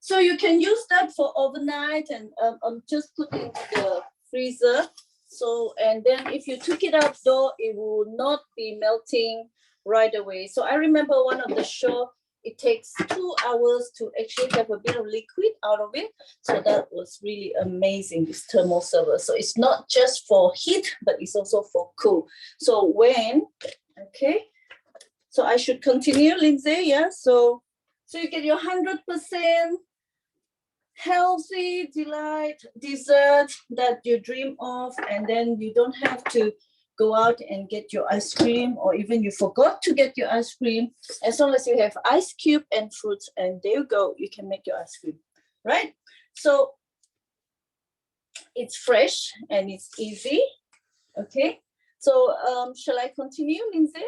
So you can use that for overnight, and just put it into the freezer. So, and then if you took it out though, it will not be melting right away. So I remember one of the show, it takes 2 hours to actually have a bit of liquid out of it. So that was really amazing, this thermal server. So it's not just for heat, but it's also for cool. So when Okay, so I should continue, Lindsay. Yeah, so you get your 100% healthy delight dessert that you dream of, and then you don't have to go out and get your ice cream, or even you forgot to get your ice cream. As long as you have ice cube and fruits, and there you go, you can make your ice cream, right? So it's fresh and it's easy. Okay, so shall I continue, Lindsay?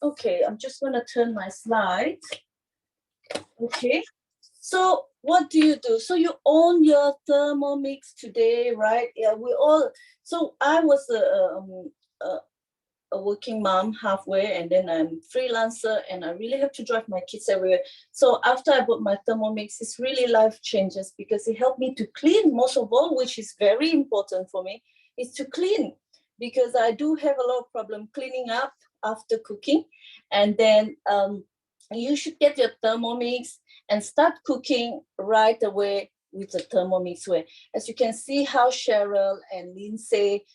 Okay, I'm just going to turn my slide. Okay, so what do you do? So you own your Thermomix today, right? Yeah, we all. So I was a working mom halfway, and then I'm freelancer, and I really have to drive my kids everywhere. So after I bought my Thermomix, it's really life changes, because it helped me to clean, most of all, which is very important for me, is to clean, because I do have a lot of problem cleaning up after cooking. And then you should get your Thermomix and start cooking right away with the Thermomix way. As you can see how Cheryl and Lindsay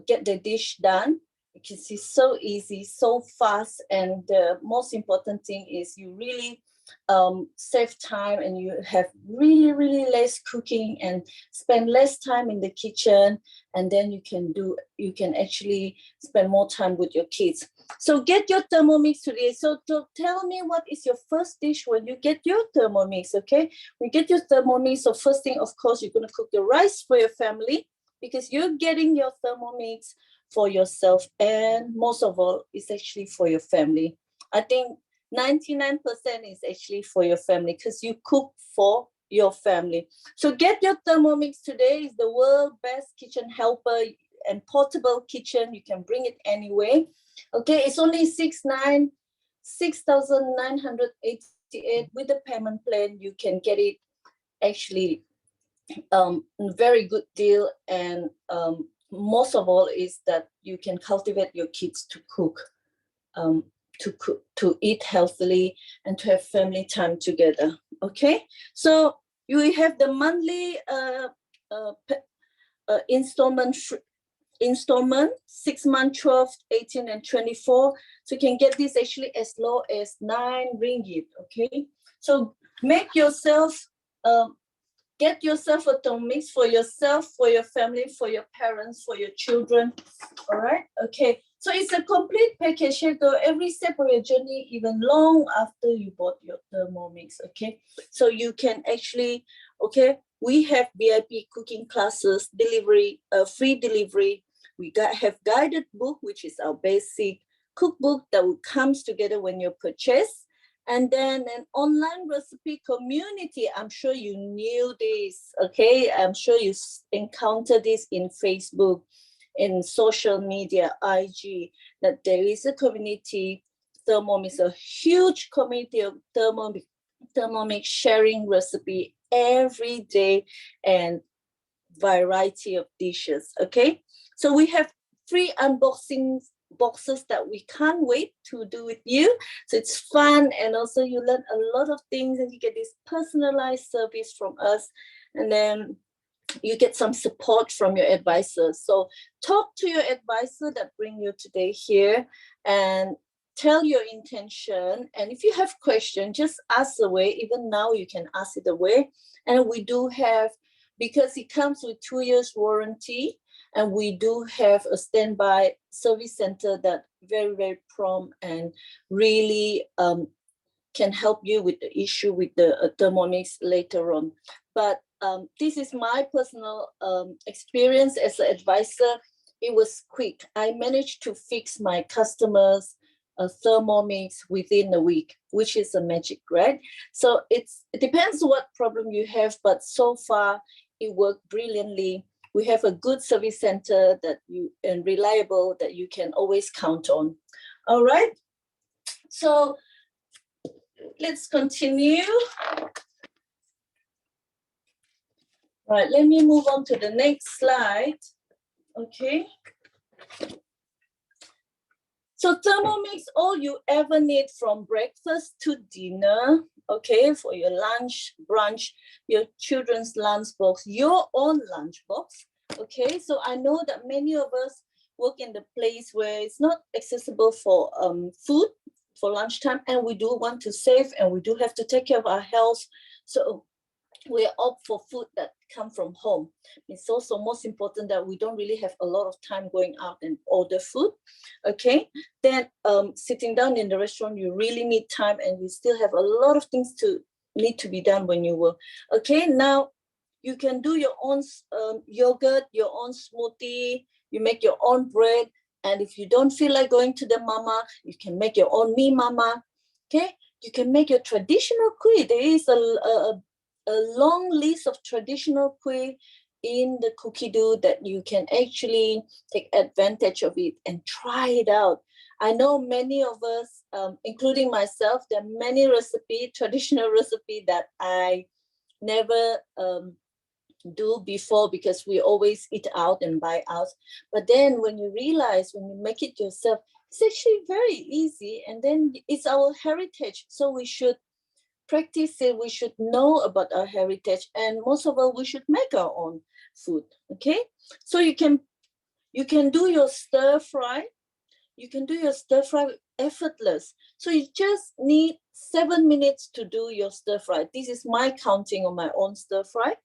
get the dish done. You can see so easy, so fast, and the most important thing is you really save time, and you have really, really less cooking and spend less time in the kitchen, and then you can actually spend more time with your kids. So get your Thermomix today. So tell me, what is your first dish when you get your Thermomix? Okay, we get your Thermomix. So first thing, of course, you're going to cook the rice for your family, because you're getting your Thermomix for yourself, and most of all, it's actually for your family. I think 99% is actually for your family, because you cook for your family. So get your Thermomix today. It's the world's best kitchen helper and portable kitchen. You can bring it anywhere. Okay, it's only 6,988 with the payment plan. You can get it actually very good deal, and most of all is that you can cultivate your kids to cook, to eat healthily, and to have family time together. Okay, so you have the monthly installment 6 months, 12, 18, and 24. So you can get this actually as low as 9 ringgit. Okay, so make yourself get yourself a Thermomix for yourself, for your family, for your parents, for your children. All right, okay, so it's a complete package. Here go every step of your journey, even long after you bought your Thermomix. Okay, so you can actually, okay, we have VIP cooking classes, delivery, free delivery. We have guided book, which is our basic cookbook that comes together when you purchase. And then an online recipe community. I'm sure you knew this, okay? I'm sure you encountered this in Facebook, in social media, IG, that there is a community. Thermomix, a huge community of Thermomix sharing recipe every day, and variety of dishes, okay? So we have free unboxing boxes that we can't wait to do with you. So it's fun, and also you learn a lot of things, and you get this personalized service from us, and then you get some support from your advisor. So talk to your advisor that bring you today here, and tell your intention. And if you have questions, just ask away. Even now you can ask it away. And we do have, because it comes with 2 years warranty, and we do have a standby service center that very, very prompt and really can help you with the issue with the Thermomix later on. But this is my personal experience as an advisor. It was quick. I managed to fix my customers' Thermomix within a week, which is a magic, right? So it depends what problem you have, but so far it worked brilliantly. We have a good service center and reliable that you can always count on. All right. So let's continue. All right, let me move on to the next slide. Okay. So Thermomix, all you ever need from breakfast to dinner. okay, for your lunch, brunch, your children's lunch box, your own lunch box. Okay, so I know that many of us work in the place where it's not accessible for food for lunchtime, and we do want to save, and we do have to take care of our health. So we opt for food that come from home. It's also most important that we don't really have a lot of time going out and order food. Okay, then sitting down in the restaurant, you really need time, and you still have a lot of things to need to be done when you work. Okay, now you can do your own yogurt, your own smoothie, you make your own bread, and if you don't feel like going to the mama, you can make your own me mama. Okay, you can make your traditional kuih. There is a long list of traditional kuih in the cookie dough that you can actually take advantage of it and try it out. I know many of us, including myself, there are many traditional recipe that I never do before because we always eat out and buy out. But then when you realize, when you make it yourself, it's actually very easy, and then it's our heritage. So we should practice it, we should know about our heritage, and most of all, we should make our own food. Okay, so you can do your stir fry. You can do your stir fry effortless. So you just need 7 minutes to do your stir fry. This is my counting on my own stir fry.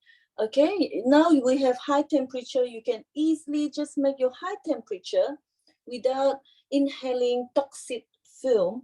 Okay, now we have high temperature. You can easily just make your high temperature without inhaling toxic film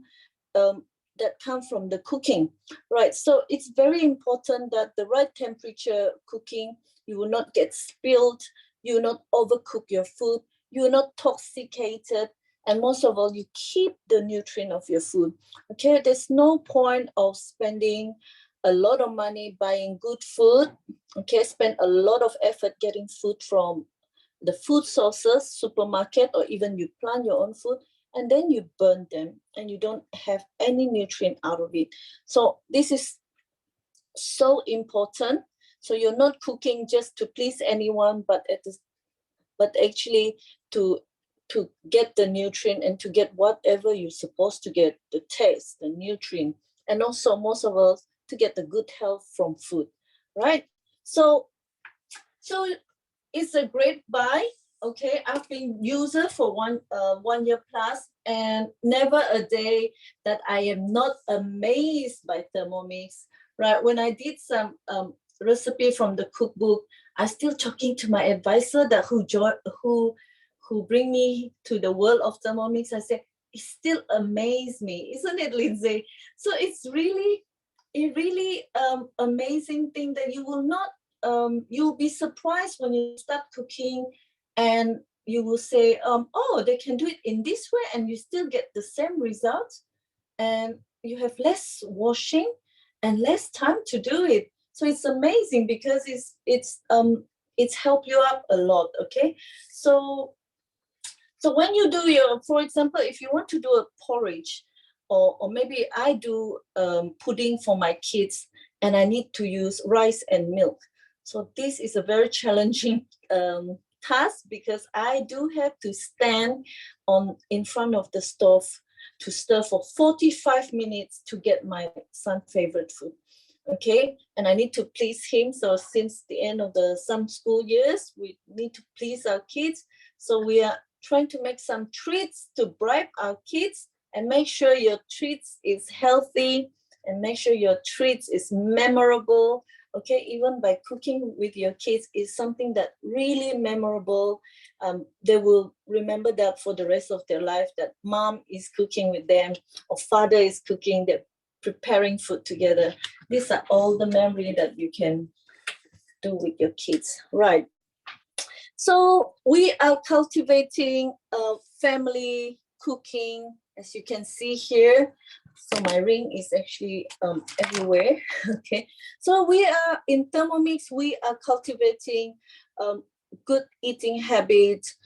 that come from the cooking, right? So it's very important that the right temperature cooking, you will not get spilled, you will not overcook your food, you will not toxicated, and most of all, you keep the nutrient of your food. Okay, there's no point of spending a lot of money buying good food. Okay, spend a lot of effort getting food from the food sources, supermarket, or even you plant your own food, and then you burn them and you don't have any nutrient out of it. So this is so important. So you're not cooking just to please anyone, but actually to get the nutrient and to get whatever you're supposed to get, the taste, the nutrient, and also most of all to get the good health from food, right? So it's a great buy. Okay, I've been user for 1 year plus, and never a day that I am not amazed by Thermomix. Right, when I did some recipe from the cookbook, I still talking to my advisor that who bring me to the world of Thermomix. I said, it still amazes me, isn't it, Lindsay? So it's really amazing thing that you will not you'll be surprised when you start cooking, and you will say, oh, they can do it in this way, and you still get the same results, and you have less washing and less time to do it. So it's amazing because it's helped you up a lot. Okay, so when you do your, for example, if you want to do a porridge, or maybe I do pudding for my kids, and I need to use rice and milk. So this is a very challenging task, because I do have to stand in front of the stove to stir for 45 minutes to get my son's favorite food. Okay, and I need to please him. So since the end of some school years, we need to please our kids. So we are trying to make some treats to bribe our kids, and make sure your treats is healthy, and make sure your treats is memorable. Okay, even by cooking with your kids is something that really memorable. They will remember that for the rest of their life, that mom is cooking with them, or father is cooking, they're preparing food together. These are all the memory that you can do with your kids, right? So we are cultivating a family cooking, as you can see here. So my ring is actually everywhere. Okay, so we are in Thermomix. We are cultivating good eating habits,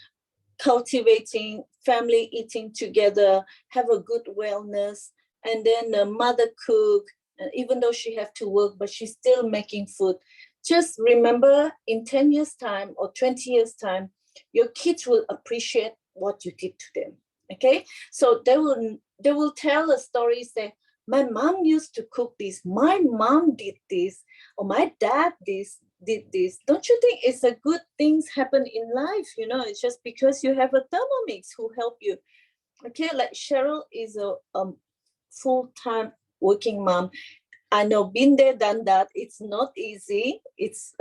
cultivating family eating together, have a good wellness, and then the mother cook. And even though she have to work, but she's still making food. Just remember, in 10 years' time or 20 years' time, your kids will appreciate what you did to them. Okay, so they will tell a story, say, my mom used to cook this, my mom did this, or my dad did this. Don't you think it's a good things happen in life? You know, it's just because you have a Thermomix who help you. Okay, like Cheryl is a full-time working mom. I know, been there, done that. It's not easy. It's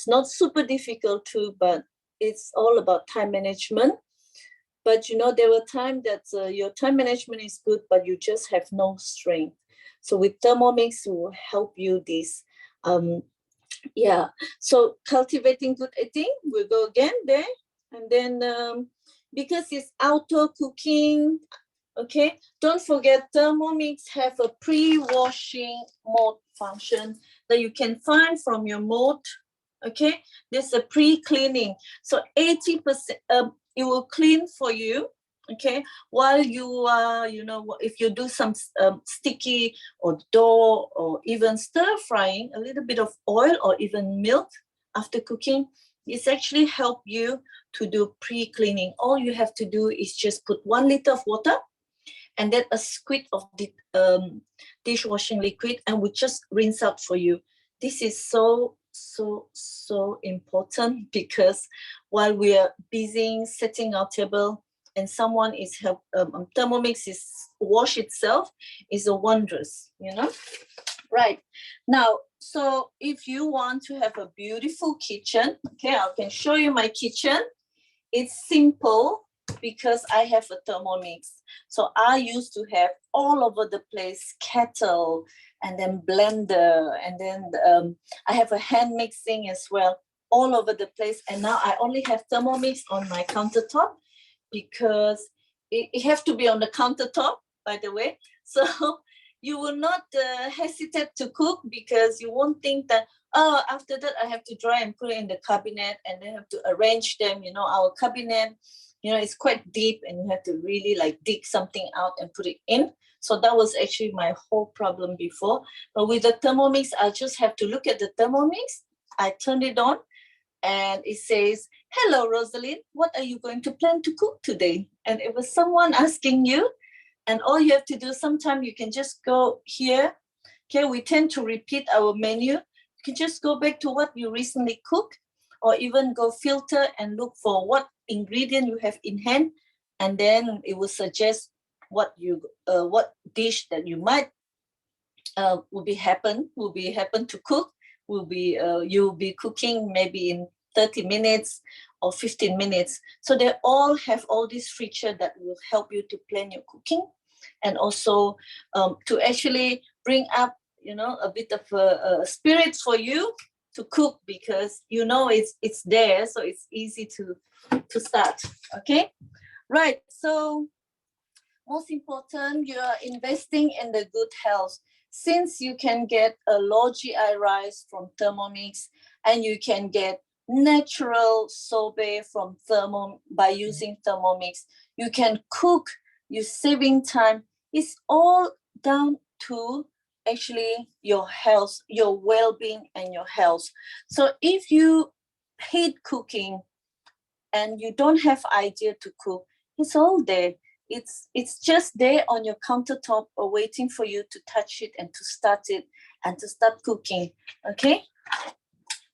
not super difficult too, but it's all about time management. But you know, there were times that your time management is good, but you just have no strength. So with Thermomix, will help you this. Yeah. So cultivating good eating, we'll go again there, and then because it's outdoor cooking. Okay, don't forget Thermomix have a pre-washing mode function that you can find from your mode. Okay, there's a pre-cleaning. So 80%, it will clean for you. Okay, while you are, you know, if you do some sticky or dough or even stir frying, a little bit of oil or even milk after cooking, it's actually help you to do pre-cleaning. All you have to do is just put 1 liter of water and then a squid of the dishwashing liquid, and we just rinse out for you. This is so important, because while we are busy setting our table and someone is help, Thermomix is wash itself, is a wondrous, you know. Right now, so if you want to have a beautiful kitchen, okay, I can show you my kitchen. It's simple because I have a Thermomix. So I used to have all over the place kettle and then blender, and then I have a hand mixing as well, all over the place. And now I only have Thermomix on my countertop, because it has to be on the countertop, by the way. So you will not hesitate to cook, because you won't think that, oh, after that I have to dry and put it in the cabinet and then have to arrange them. You know, our cabinet, you know, it's quite deep and you have to really like dig something out and put it in. So that was actually my whole problem before. But with the Thermomix, I just have to look at the Thermomix. I turn it on and it says, hello, Rosaline, what are you going to plan to cook today? And it was someone asking you. And all you have to do, sometimes you can just go here. Okay, we tend to repeat our menu. You can just go back to what you recently cooked, or even go filter and look for what ingredient you have in hand, and then it will suggest what dish that you might will be happen to cook. You'll be cooking maybe in 30 minutes or 15 minutes. So they all have all these features that will help you to plan your cooking, and also to actually bring up, you know, a bit of a spirit for you to cook, because you know it's there, so it's easy to start. Okay, right. So most important, you are investing in the good health. Since you can get a low GI rice from Thermomix, and you can get natural sorbet from by using Thermomix, you can cook, you're saving time. It's all down to actually your health, your well-being and your health. So if you hate cooking and you don't have idea to cook, it's all there. It's just there on your countertop, or waiting for you to touch it and to start it and to start cooking. Okay.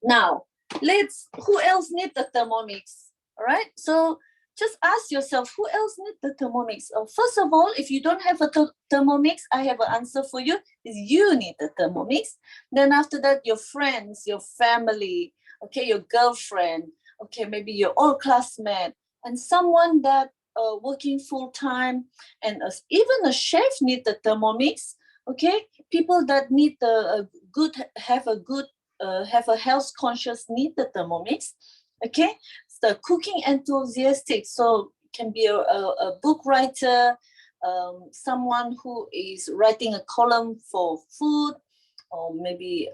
Now, who else need the Thermomix? All right. So just ask yourself, who else need the Thermomix? First of all, if you don't have a Thermomix, I have an answer for you. Is you need the Thermomix. Then after that, your friends, your family, okay, your girlfriend, okay, maybe your old classmate, and someone that working full time, and even a chef need the Thermomix. Okay, people that need have a health conscious need the Thermomix. Okay, the cooking enthusiastic, so can be a book writer, someone who is writing a column for food, or maybe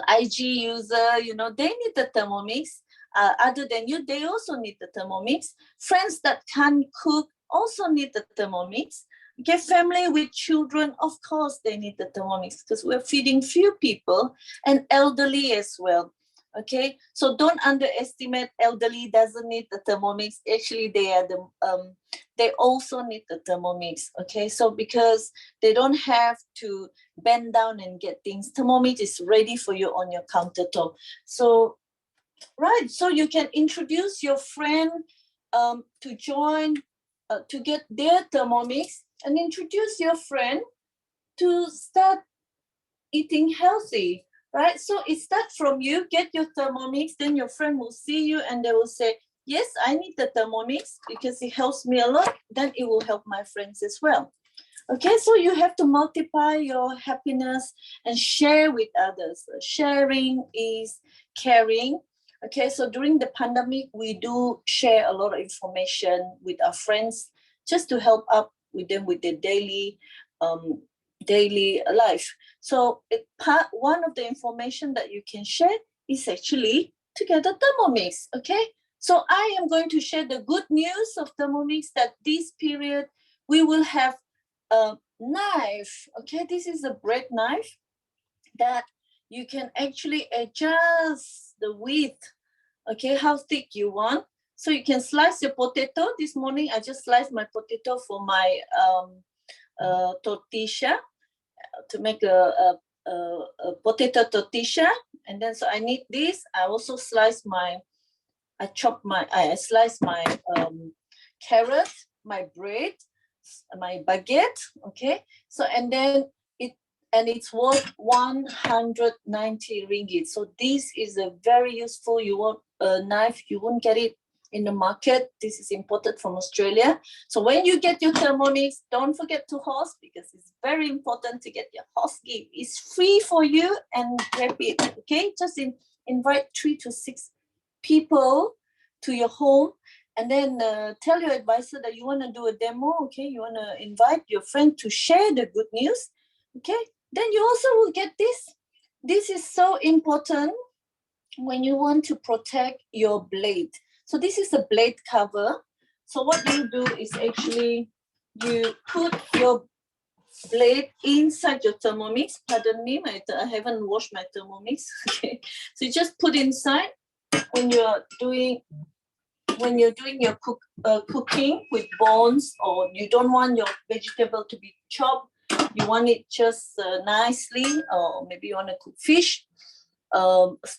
IG user, you know, they need the Thermomix. Other than you, they also need the Thermomix. Friends that can't cook also need the Thermomix. Okay, family with children, of course, they need the Thermomix, because we're feeding few people, and elderly as well. Okay, so don't underestimate elderly doesn't need the Thermomix. Actually, they also need the Thermomix. Okay, so because they don't have to bend down and get things, Thermomix is ready for you on your countertop. So right, so you can introduce your friend to join to get their Thermomix, and introduce your friend to start eating healthy, right? So it starts from you, get your Thermomix, then your friend will see you and they will say, yes, I need the Thermomix because it helps me a lot. Then it will help my friends as well. Okay, so you have to multiply your happiness and share with others. Sharing is caring. Okay, so during the pandemic, we do share a lot of information with our friends just to help up with them with their daily life. So one of the information that you can share is actually to get a Thermomix. Okay, so I am going to share the good news of Thermomix that this period we will have a knife. Okay, this is a bread knife that you can actually adjust the width. Okay, how thick you want. So you can slice your potato. This morning I just sliced my potato for my tortilla to make a potato tortilla. And then so I need this. I also slice I slice my carrot, my bread, my baguette. Okay, so and then it's worth 190 ringgit. So this is a very useful. You want a knife, you won't get it in the market. This is imported from Australia. So when you get your Thermomix, don't forget to host, because it's very important to get your host gift. It's free for you, and grab it. Okay, just invite 3 to 6 people to your home, and then tell your advisor that you want to do a demo. Okay, you want to invite your friend to share the good news. Okay, then you also will get this. This is so important when you want to protect your blade. So this is a blade cover. So what you do is actually you put your blade inside your Thermomix. Pardon me, I haven't washed my Thermomix. Okay, so you just put inside when you're doing your cooking with bones, or you don't want your vegetable to be chopped, you want it just nicely, or maybe you want to cook fish,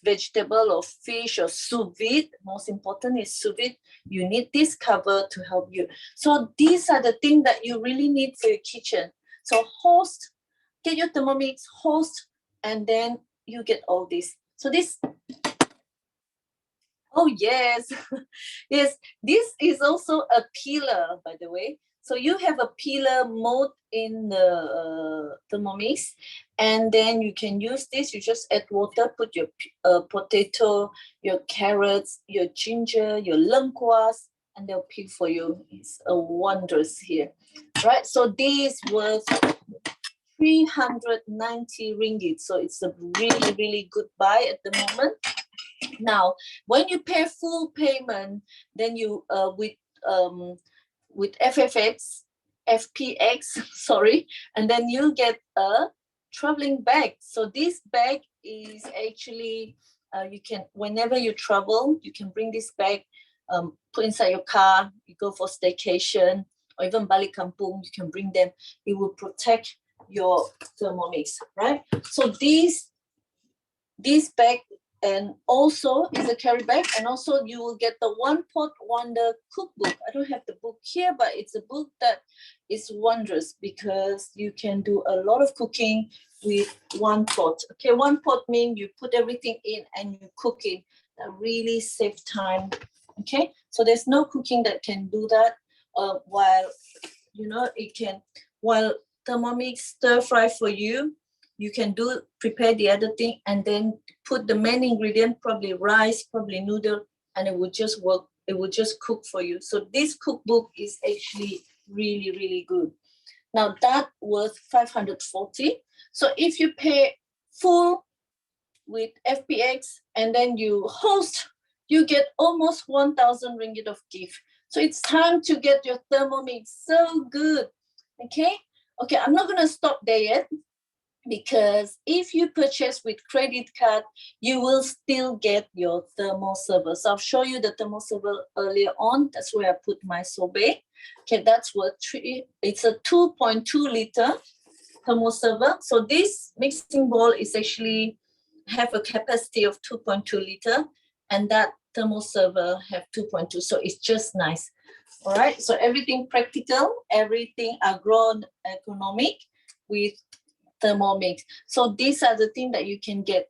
vegetable or fish or sous vide. Most important is sous vide. You need this cover to help you. So these are the things that you really need for your kitchen. So host, get your Thermomix, host, and then you get all this. So this, oh yes, yes, this is also a peeler, by the way. So you have a peeler mode in the Thermomix, and then you can use this. You just add water, put your potato, your carrots, your ginger, your lengkuas, and they'll peel for you. It's a wondrous here, right? So this was 390 ringgit. So it's a really, really good buy at the moment. Now, when you pay full payment, then you with FPX, sorry, and then you get a traveling bag. So this bag is actually you can, whenever you travel, you can bring this bag, put inside your car. You go for staycation or even balik kampung, you can bring them. It will protect your Thermomix, right? So this bag, and also is a carry bag, and also you will get the One Pot Wonder cookbook. I don't have the book here, but it's a book that is wondrous because you can do a lot of cooking with one pot. Okay, one pot means you put everything in and you cook it. That really saves time. Okay, so there's no cooking that can do that while while Thermomix stir fry for you. You can prepare the other thing and then put the main ingredient, probably rice, probably noodle, and it will just work. It will just cook for you. So this cookbook is actually really, really good. Now that was 540. So if you pay full with FPX and then you host, you get almost 1,000 ringgit of gift. So it's time to get your Thermomix. So good. Okay, I'm not going to stop there yet. because if you purchase with credit card, you will still get your thermal server. So I'll show you the thermal server earlier on. That's where I put my sorbet. Okay, that's what it's a 2.2 liter thermal server. So this mixing bowl is actually have a capacity of 2.2 liter, and that thermal server have 2.2. So it's just nice. All right. So everything practical, everything agronomic with Thermomix. So these are the things that you can get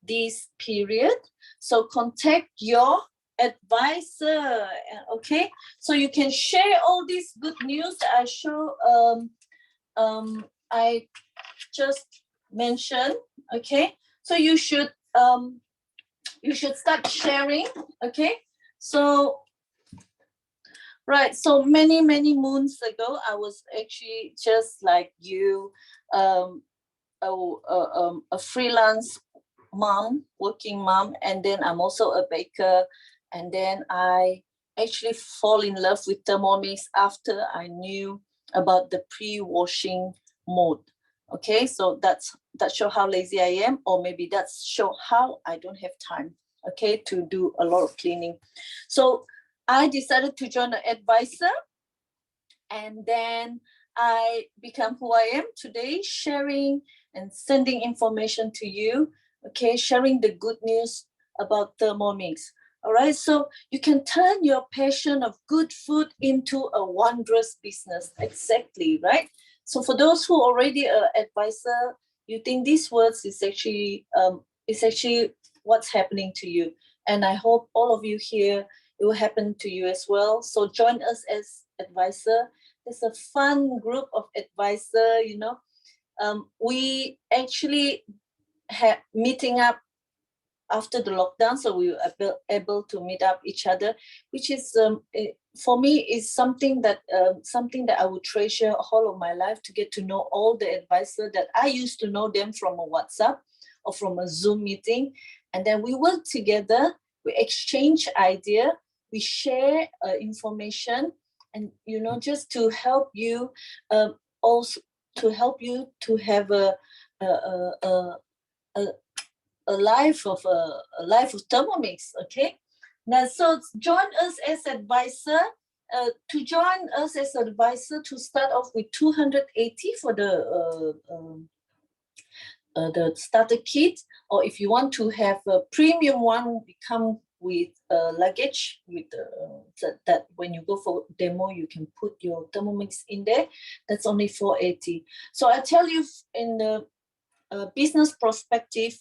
this period. So contact your advisor. Okay. So you can share all this good news that I show. I just mentioned. Okay. So you should start sharing. Okay. So right. So many moons ago, I was actually just like you, a freelance mom, working mom, and then I'm also a baker. And then I actually fall in love with Thermomix after I knew about the pre-washing mode. Okay, so that shows how lazy I am, or maybe that shows how I don't have time, okay, to do a lot of cleaning. So I decided to join an advisor, and then I become who I am today, sharing and sending information to you, okay, sharing the good news about Thermomix. All right, so you can turn your passion of good food into a wondrous business. Exactly, right? So for those who already are advisor, you think these words is actually what's happening to you. And I hope all of you here, it will happen to you as well. So join us as advisor. There's a fun group of advisor, you know. We actually had meeting up after the lockdown, so we were able to meet up each other, which is for me is something that I would treasure all of my life, to get to know all the advisors that I used to know them from a WhatsApp or from a Zoom meeting, and then we work together, we exchange idea, we share information, and you know, just to help you, also to help you to have a life of Thermomix. Okay, now so join us as advisor. To join us as advisor, to start off with 280 for the starter kit, or if you want to have a premium one, we come with luggage with that when you go for demo, you can put your Thermomix in there. That's only 480. So I tell you, in the business perspective,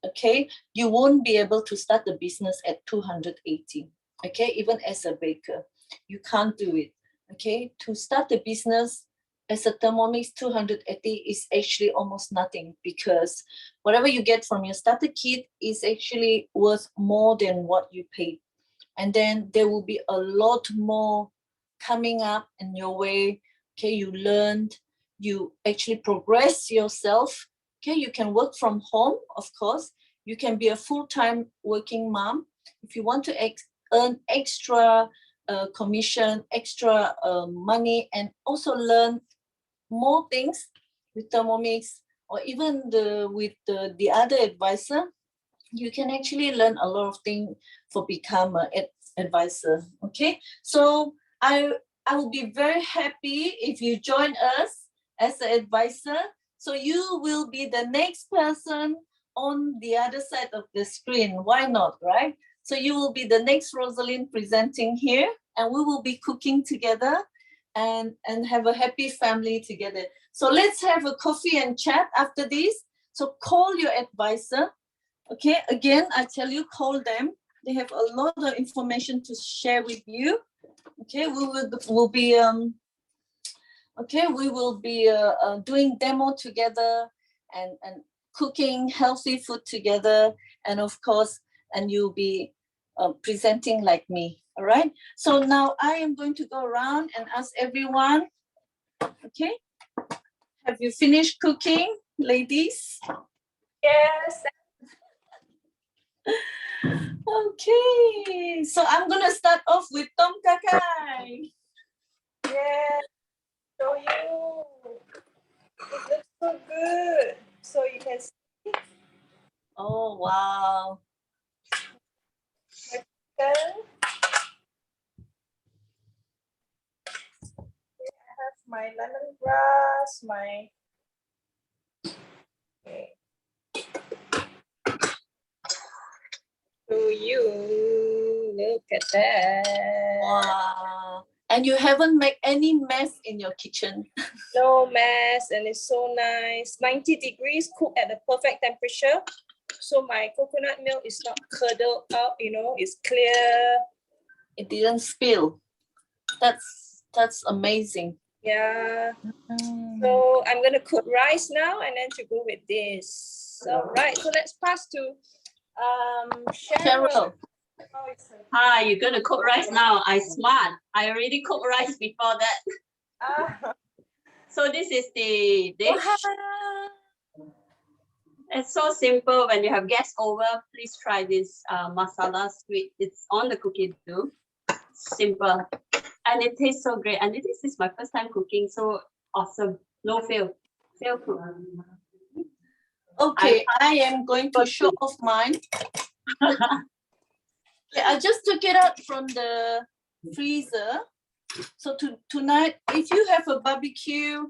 okay, you won't be able to start the business at 280. Okay, even as a baker, you can't do it. Okay, to start the business as a Thermomix, 280 is actually almost nothing, because whatever you get from your starter kit is actually worth more than what you paid. And then there will be a lot more coming up in your way. Okay, you learned, you actually progress yourself. Okay, you can work from home, of course. You can be a full-time working mom. If you want to earn extra commission, extra money, and also learn more things with Thermomix, or even with the other advisor, you can actually learn a lot of things for become an advisor. Okay, so I will be very happy if you join us as an advisor. So you will be the next person on the other side of the screen. Why not, right? So you will be the next Rosaline presenting here, and we will be cooking together and have a happy family together. So let's have a coffee and chat after this. So call your advisor. Okay, again, I tell you, call them. They have a lot of information to share with you. Okay, we will be doing demo together, and cooking healthy food together, and of course, and you'll be presenting like me. All right. So now I am going to go around and ask everyone. Okay, have you finished cooking, ladies? Yes. Okay, so I'm gonna start off with Tom Kha Gai. Yes. Show you. So good. So you can see Oh, wow. my chicken. I have my lemongrass, my okay. To you, look at that. Wow. And you haven't made any mess in your kitchen. No mess, and it's so nice. 90 degrees, cooked at the perfect temperature. So my coconut milk is not curdled out, you know, it's clear. It didn't spill. That's amazing. Yeah. So I'm gonna cook rice now and then to go with this. All right, so let's pass to Cheryl. Cheryl. Hi, you're gonna cook rice now. I smart. I already cooked rice before that. So this is the dish. It's so simple. When you have guests over, please try this masala squid. It's on the cookie dough. Simple. And it tastes so great. And this is my first time cooking, so awesome. No fail. Fail cook. Okay, I am going to show off mine. Yeah, I just took it out from the freezer. So tonight, if you have a barbecue,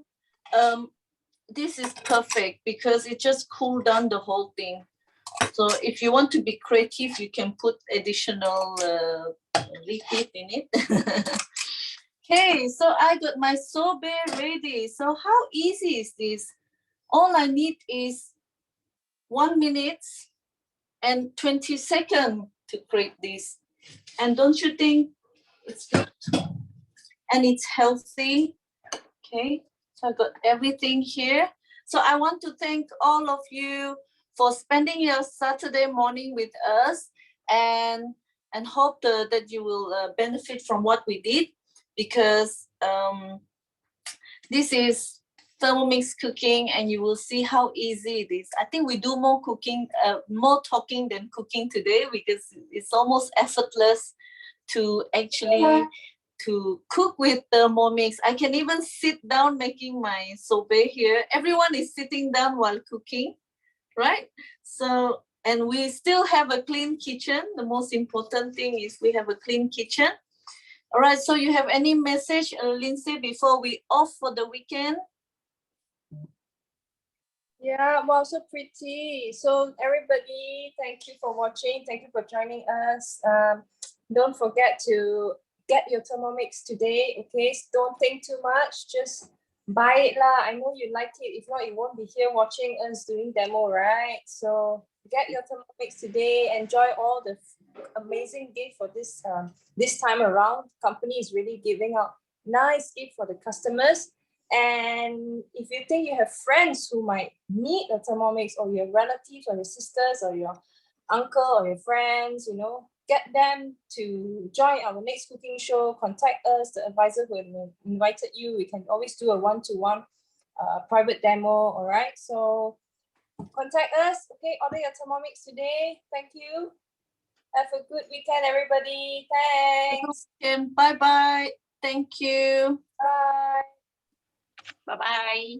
this is perfect because it just cooled down the whole thing. So if you want to be creative, you can put additional liquid in it. Okay, so I got my sorbet ready. So how easy is this? All I need is 1 minute and 20 seconds to create this. And don't you think it's good? And it's healthy. Okay, so I got everything here. So I want to thank all of you for spending your Saturday morning with us, and hope that you will benefit from what we did, because this is Thermomix cooking, and you will see how easy it is. I think we do more cooking, more talking than cooking today, because it's almost effortless to actually to cook with Thermomix. I can even sit down making my sorbet here. Everyone is sitting down while cooking, right? So, and we still have a clean kitchen. The most important thing is we have a clean kitchen. All right, so you have any message, Lindsay, before we off for the weekend? Yeah, wow, so pretty. So everybody, thank you for watching. Thank you for joining us. Don't forget to get your Thermomix today, okay? Don't think too much, just buy it lah. I know you like it. If not, you won't be here watching us doing demo, right? So get your Thermomix today. Enjoy all the amazing gift for this this time around. Company is really giving out nice gift for the customers. And if you think you have friends who might need a Thermomix, or your relatives or your sisters or your uncle or your friends, you know, get them to join our next cooking show. Contact us, the advisor who invited you. We can always do a one-to-one private demo, all right? So contact us, okay? Order your Thermomix today. Thank you. Have a good weekend, everybody. Thanks. Bye-bye. Thank you. Bye. Bye-bye.